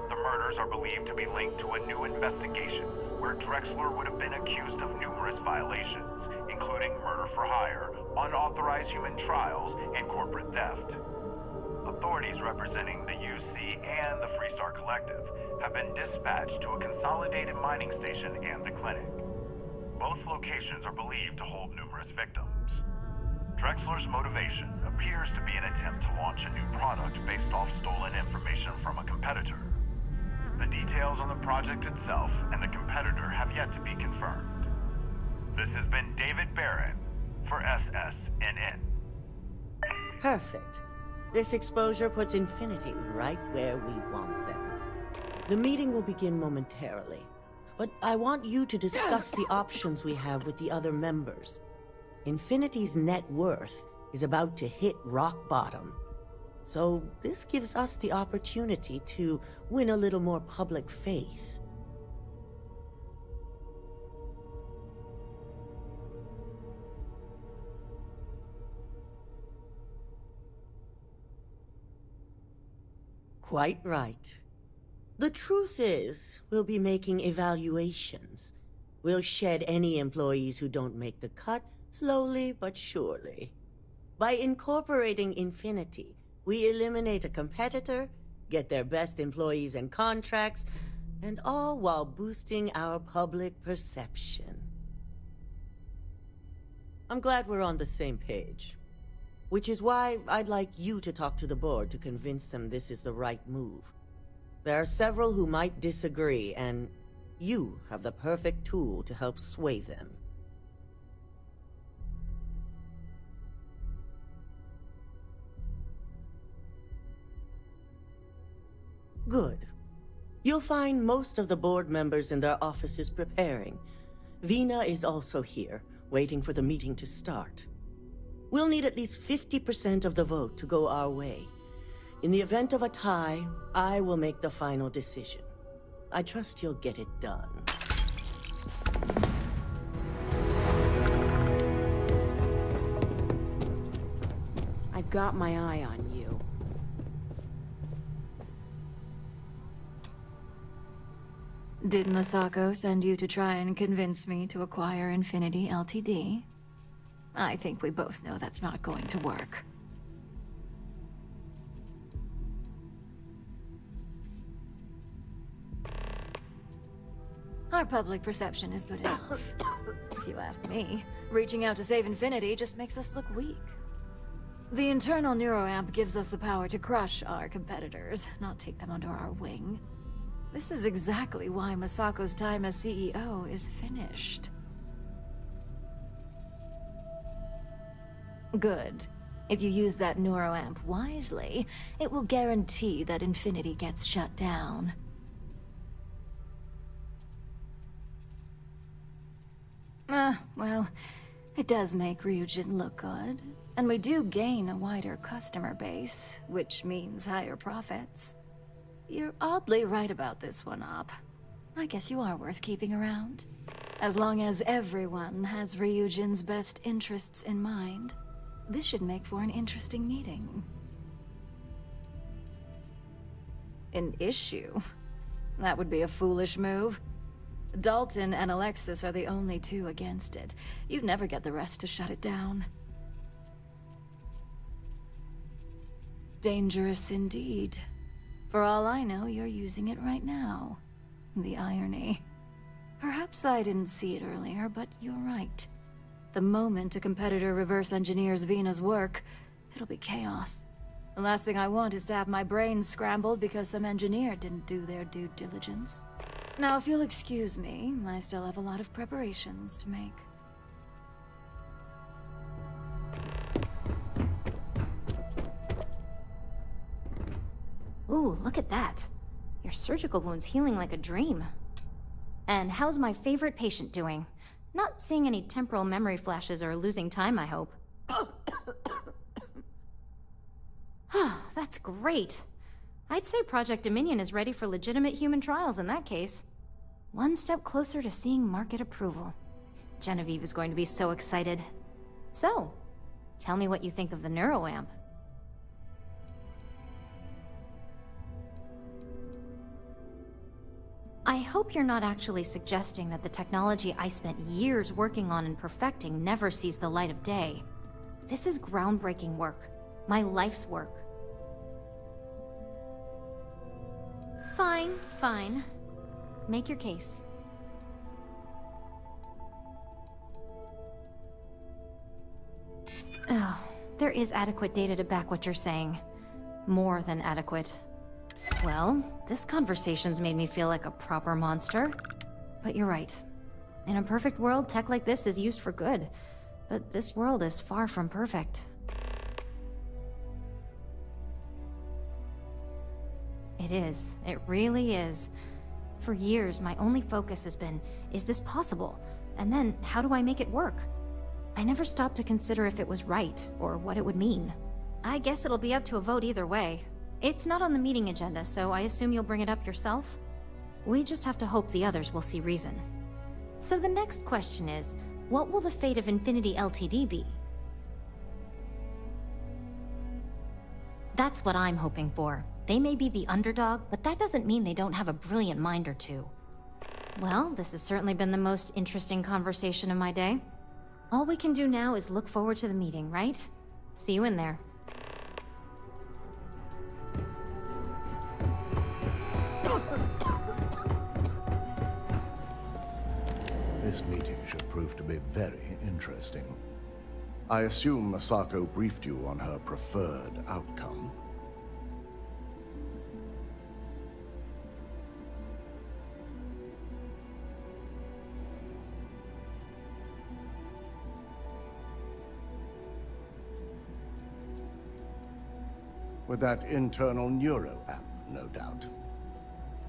S23: The murders are believed to be linked to a new investigation where Drexler would have been accused of numerous violations, including murder for hire, unauthorized human trials, and corporate theft. Authorities representing the UC and the Freestar Collective have been dispatched to a consolidated mining station and the clinic. Both locations are believed to hold numerous victims. Drexler's motivation appears to be an attempt to launch a new product based off stolen information from a competitor. The details on the project itself and the competitor have yet to be confirmed. This has been David Barron for SSNN.
S5: Perfect. This exposure puts Infinity right where we want them. The meeting will begin momentarily, but I want you to discuss the options we have with the other members. Infinity's net worth is about to hit rock bottom, so this gives us the opportunity to win a little more public faith. Quite right. The truth is, we'll be making evaluations. We'll shed any employees who don't make the cut, slowly but surely. By incorporating Infinity, we eliminate a competitor, get their best employees and contracts, and all while boosting our public perception. I'm glad we're on the same page. Which is why I'd like you to talk to the board to convince them this is the right move. There are several who might disagree, and you have the perfect tool to help sway them. Good. You'll find most of the board members in their offices preparing. Vina is also here, waiting for the meeting to start. We'll need at least 50% of the vote to go our way. In the event of a tie, I will make the final decision. I trust you'll get it done.
S10: I've got my eye on you.
S17: Did Masako send you to try and convince me to acquire Infinity Ltd? I think we both know that's not going to work. Our public perception is good enough. If you ask me, reaching out to save Infinity just makes us look weak. The internal neuroamp gives us the power to crush our competitors, not take them under our wing. This is exactly why Masako's time as CEO is finished. Good. If you use that neuroamp wisely, it will guarantee that Infinity gets shut down. Well, it does make Ryujin look good, and we do gain a wider customer base, which means higher profits. You're oddly right about this one, Op. I guess you are worth keeping around. As long as everyone has Ryujin's best interests in mind, this should make for an interesting meeting. An issue? That would be a foolish move. Dalton and Alexis are the only two against it. You'd never get the rest to shut it down. Dangerous indeed. For all I know, you're using it right now. The irony. Perhaps I didn't see it earlier, but you're right. The moment a competitor reverse engineers Vina's work, it'll be chaos. The last thing I want is to have my brains scrambled because some engineer didn't do their due diligence. Now, if you'll excuse me, I still have a lot of preparations to make.
S4: Ooh, look at that. Your surgical wound's healing like a dream. And how's my favorite patient doing? Not seeing any temporal memory flashes or losing time, I hope. That's great. I'd say Project Dominion is ready for legitimate human trials in that case. One step closer to seeing market approval. Genevieve is going to be so excited. So, tell me what you think of the neuroamp. I hope you're not actually suggesting that the technology I spent years working on and perfecting never sees the light of day. This is groundbreaking work. My life's work. Fine, fine. Make your case. Ugh. there is adequate data to back what you're saying. More than adequate. Well, this conversation's made me feel like a proper monster. But you're right. In a perfect world, tech like this is used for good. But this world is far from perfect. It is. It really is. For years, my only focus has been, is this possible? And then, how do I make it work? I never stopped to consider if it was right, or what it would mean. I guess it'll be up to a vote either way. It's not on the meeting agenda, so I assume you'll bring it up yourself? We just have to hope the others will see reason. So the next question is, what will the fate of Infinity Ltd be? That's what I'm hoping for. They may be the underdog, but that doesn't mean they don't have a brilliant mind or two. Well, this has certainly been the most interesting conversation of my day. All we can do now is look forward to the meeting, right? See you in there.
S14: This meeting should prove to be very interesting. I assume Masako briefed you on her preferred outcome. With that internal neuro app, no doubt.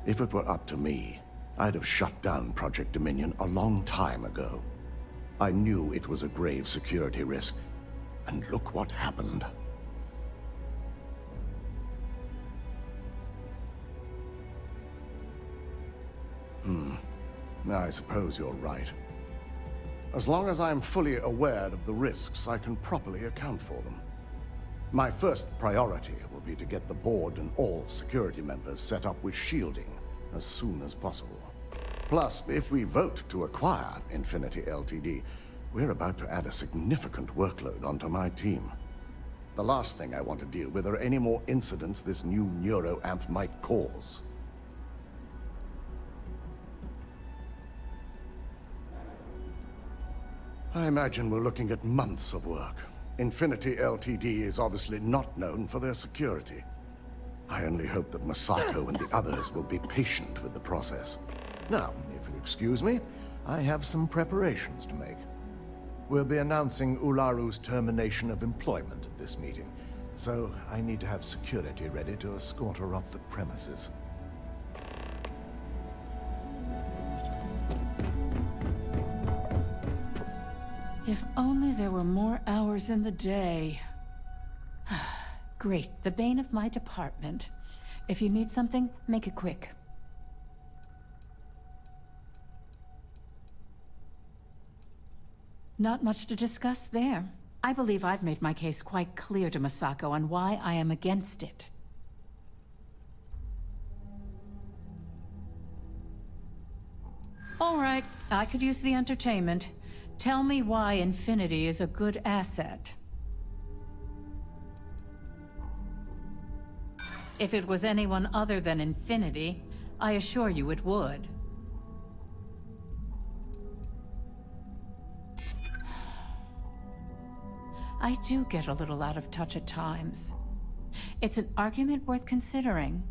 S14: If it were up to me, I'd have shut down Project Dominion a long time ago. I knew it was a grave security risk, and look what happened. I suppose you're right. As long as I'm fully aware of the risks, I can properly account for them. My first priority will be to get the board and all security members set up with shielding as soon as possible. Plus, if we vote to acquire Infinity Ltd, we're about to add a significant workload onto my team. The last thing I want to deal with are any more incidents this new neuro amp might cause. I imagine we're looking at months of work. Infinity Ltd is obviously not known for their security. I only hope that Masako and the others will be patient with the process. Now, if you'll excuse me, I have some preparations to make. We'll be announcing Ularu's termination of employment at this meeting, so I need to have security ready to escort her off the premises.
S15: If only there were more hours in the day. Great, the bane of my department. If you need something, make it quick. Not much to discuss there. I believe I've made my case quite clear to Masako on why I am against it. All right, I could use the entertainment. Tell me why Infinity is a good asset. If it was anyone other than Infinity, I assure you it would. I do get a little out of touch at times. It's an argument worth considering.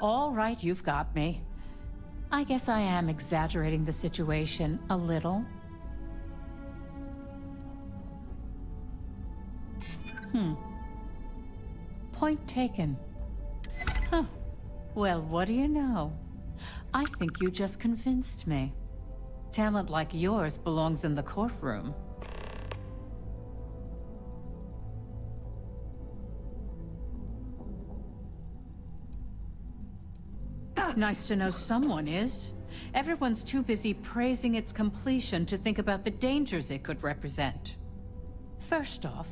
S15: All right, you've got me. I guess I am exaggerating the situation a little. Point taken. Huh. Well, what do you know? I think you just convinced me. Talent like yours belongs in the courtroom. Nice to know someone is. Everyone's too busy praising its completion to think about the dangers it could represent. First off,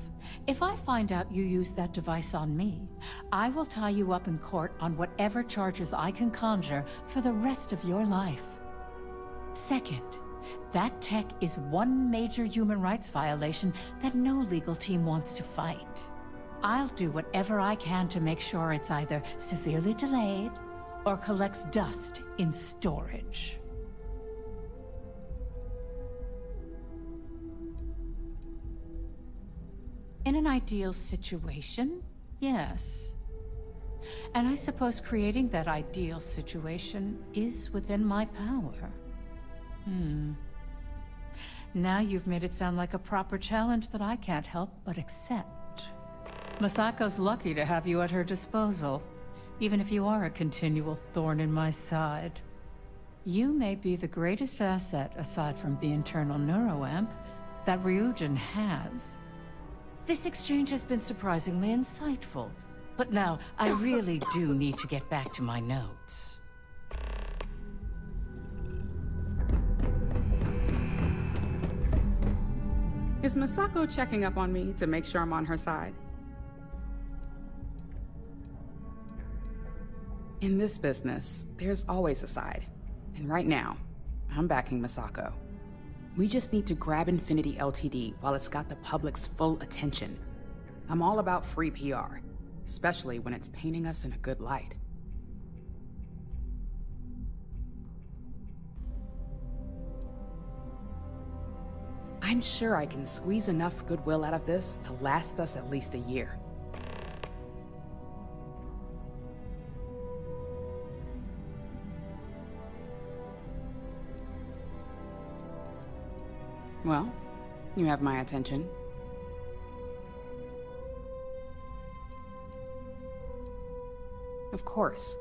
S15: if I find out you used that device on me, I will tie you up in court on whatever charges I can conjure for the rest of your life. Second, that tech is one major human rights violation that no legal team wants to fight. I'll do whatever I can to make sure it's either severely delayed or collects dust in storage. ideal situation, yes. And I suppose creating that ideal situation is within my power. Now you've made it sound like a proper challenge that I can't help but accept. Masako's lucky to have you at her disposal, even if you are a continual thorn in my side. You may be the greatest asset, aside from the internal neuroamp, that Ryujin has. This exchange has been surprisingly insightful, but now I really do need to get back to my notes.
S16: Is Masako checking up on me to make sure I'm on her side? In this business, there's always a side. And right now, I'm backing Masako. We just need to grab Infinity Ltd. while it's got the public's full attention. I'm all about free PR, especially when it's painting us in a good light. I'm sure I can squeeze enough goodwill out of this to last us at least a year. Well, you have my attention. Of course,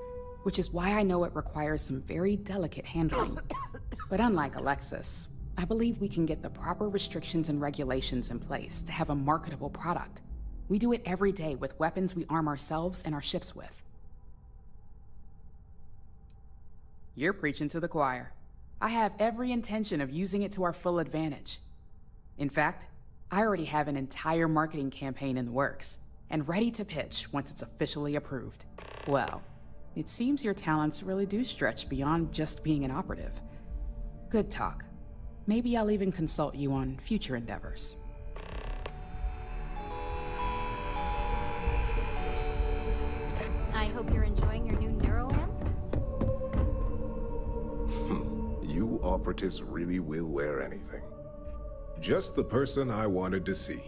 S16: which is why I know it requires some very delicate handling. But unlike Alexis, I believe we can get the proper restrictions and regulations in place to have a marketable product. We do it every day with weapons we arm ourselves and our ships with. You're preaching to the choir. I have every intention of using it to our full advantage. In fact, I already have an entire marketing campaign in the works, and ready to pitch once it's officially approved. Well, it seems your talents really do stretch beyond just being an operative. Good talk. Maybe I'll even consult you on future endeavors.
S4: I hope you're enjoying your new neuroamp.
S18: You operatives really will wear anything. Just the person I wanted to see.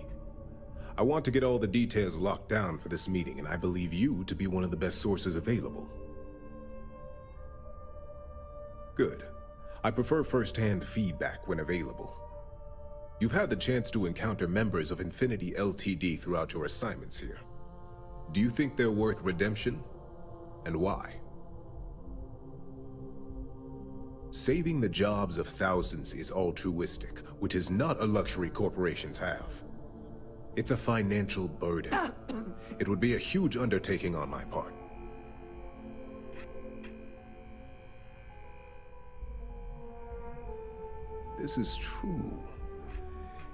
S18: I want to get all the details locked down for this meeting, and I believe you to be one of the best sources available. Good. I prefer first-hand feedback when available. You've had the chance to encounter members of Infinity Ltd. Throughout your assignments here. Do you think they're worth redemption? And why? Saving the jobs of thousands is altruistic, which is not a luxury corporations have. It's a financial burden. It would be a huge undertaking on my part. This is true.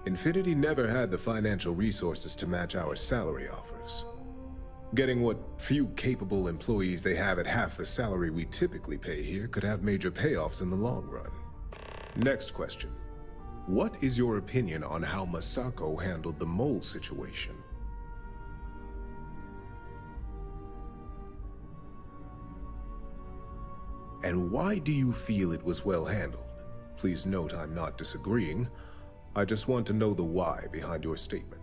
S18: Infinity never had the financial resources to match our salary offers. Getting what few capable employees they have at half the salary we typically pay here could have major payoffs in the long run. Next question. What is your opinion on how Masako handled the mole situation? And why do you feel it was well handled? Please note I'm not disagreeing. I just want to know the why behind your statement.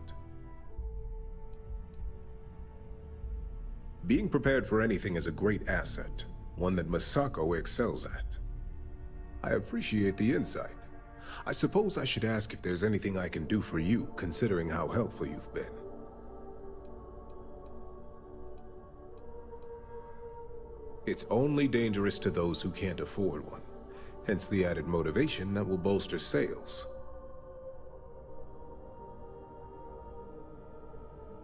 S18: Being prepared for anything is a great asset, one that Masako excels at. I appreciate the insight. I suppose I should ask if there's anything I can do for you, considering how helpful you've been. It's only dangerous to those who can't afford one. Hence the added motivation that will bolster sales.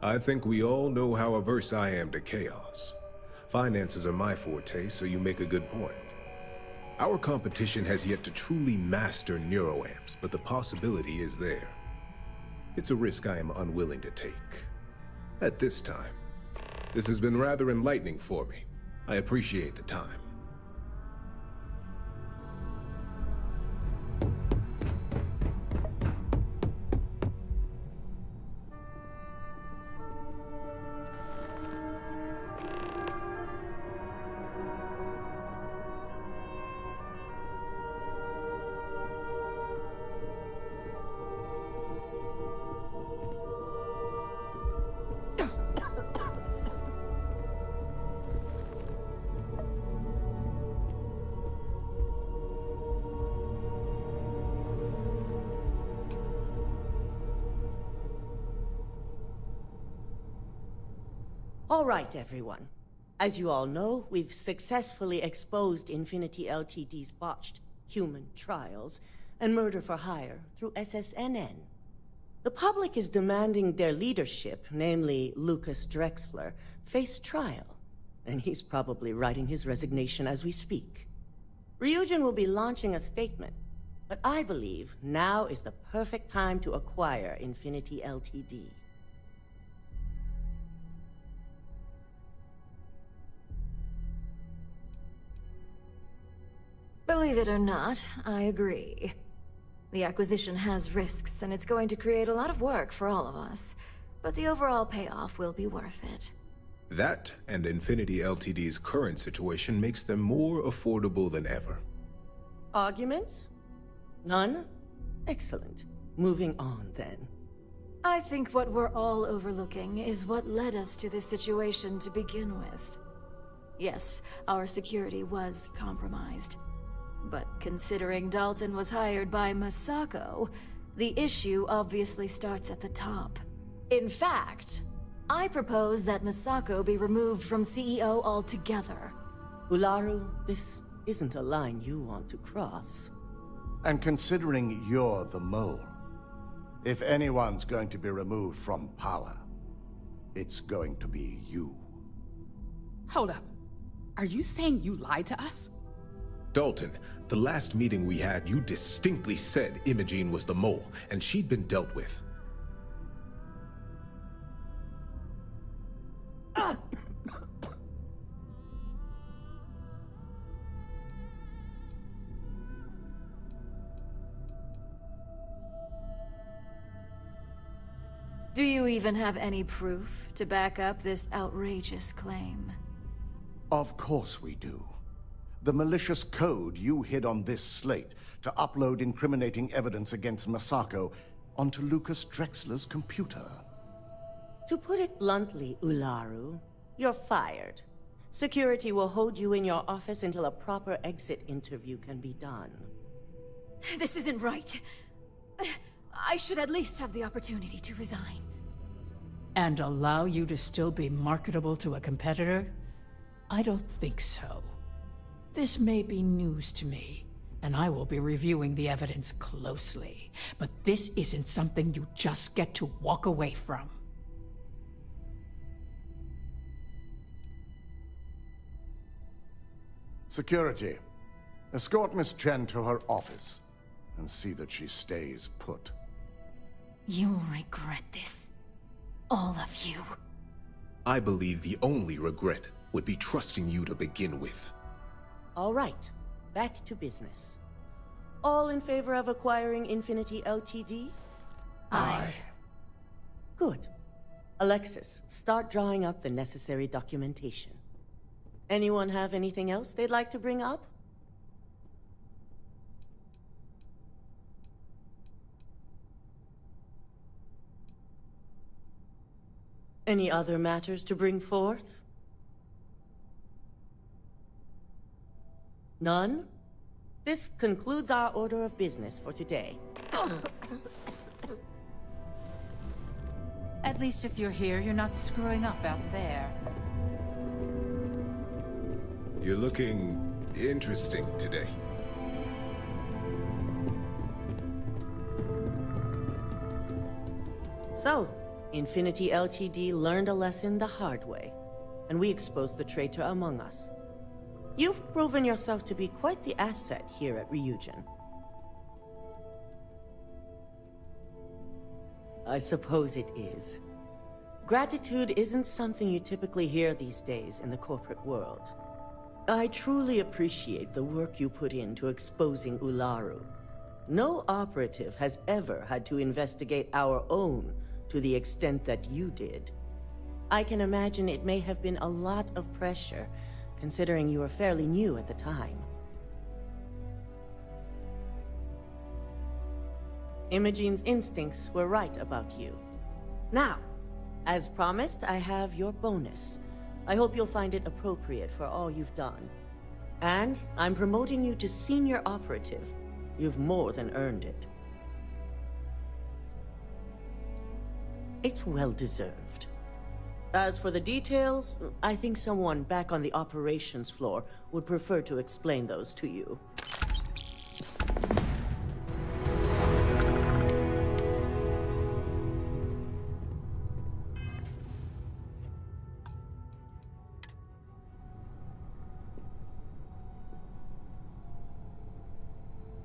S18: I think we all know how averse I am to chaos. Finances are my forte, so you make a good point. Our competition has yet to truly master neuroamps, but the possibility is there. It's a risk I am unwilling to take. At this time. This has been rather enlightening for me. I appreciate the time.
S5: All right, everyone. As you all know, we've successfully exposed Infinity Ltd's botched human trials and murder for hire through SSNN. The public is demanding their leadership, namely Lucas Drexler, face trial, and he's probably writing his resignation as we speak. Ryujin will be launching a statement, but I believe now is the perfect time to acquire Infinity Ltd.
S17: Believe it or not, I agree. The acquisition has risks, and it's going to create a lot of work for all of us. But the overall payoff will be worth it.
S18: That and Infinity Ltd's current situation makes them more affordable than ever.
S5: Arguments? None? Excellent. Moving on, then.
S17: I think what we're all overlooking is what led us to this situation to begin with. Yes, our security was compromised. But considering Dalton was hired by Masako, the issue obviously starts at the top. In fact, I propose that Masako be removed from CEO altogether.
S5: Ularu, this isn't a line you want to cross.
S14: And considering you're the mole, if anyone's going to be removed from power, it's going to be you.
S16: Hold up. Are you saying you lied to us?
S18: Dalton, the last meeting we had, you distinctly said Imogene was the mole, and she'd been dealt with.
S17: Do you even have any proof to back up this outrageous claim?
S14: Of course we do. The malicious code you hid on this slate to upload incriminating evidence against Masako onto Lucas Drexler's computer.
S5: To put it bluntly, Ularu, you're fired. Security will hold you in your office until a proper exit interview can be done.
S17: This isn't right. I should at least have the opportunity to resign.
S15: And allow you to still be marketable to a competitor? I don't think so. This may be news to me, and I will be reviewing the evidence closely. But this isn't something you just get to walk away from.
S14: Security, escort Miss Chen to her office and see that she stays put.
S17: You'll regret this. All of you.
S18: I believe the only regret would be trusting you to begin with.
S5: All right, back to business. All in favor of acquiring Infinity Ltd?
S17: Aye.
S5: Good. Alexis, start drawing up the necessary documentation. Anyone have anything else they'd like to bring up? Any other matters to bring forth? None? This concludes our order of business for today.
S15: At least if you're here, you're not screwing up out there.
S18: You're looking interesting today.
S5: So, Infinity Ltd learned a lesson the hard way, and we exposed the traitor among us. You've proven yourself to be quite the asset here at Ryujin. I suppose it is. Gratitude isn't something you typically hear these days in the corporate world. I truly appreciate the work you put into exposing Ularu. No operative has ever had to investigate our own to the extent that you did. I can imagine it may have been a lot of pressure, considering you were fairly new at the time. Imogene's instincts were right about you. Now, as promised, I have your bonus. I hope you'll find it appropriate for all you've done. And I'm promoting you to senior operative. You've more than earned it. It's well deserved. As for the details, I think someone back on the operations floor would prefer to explain those to you.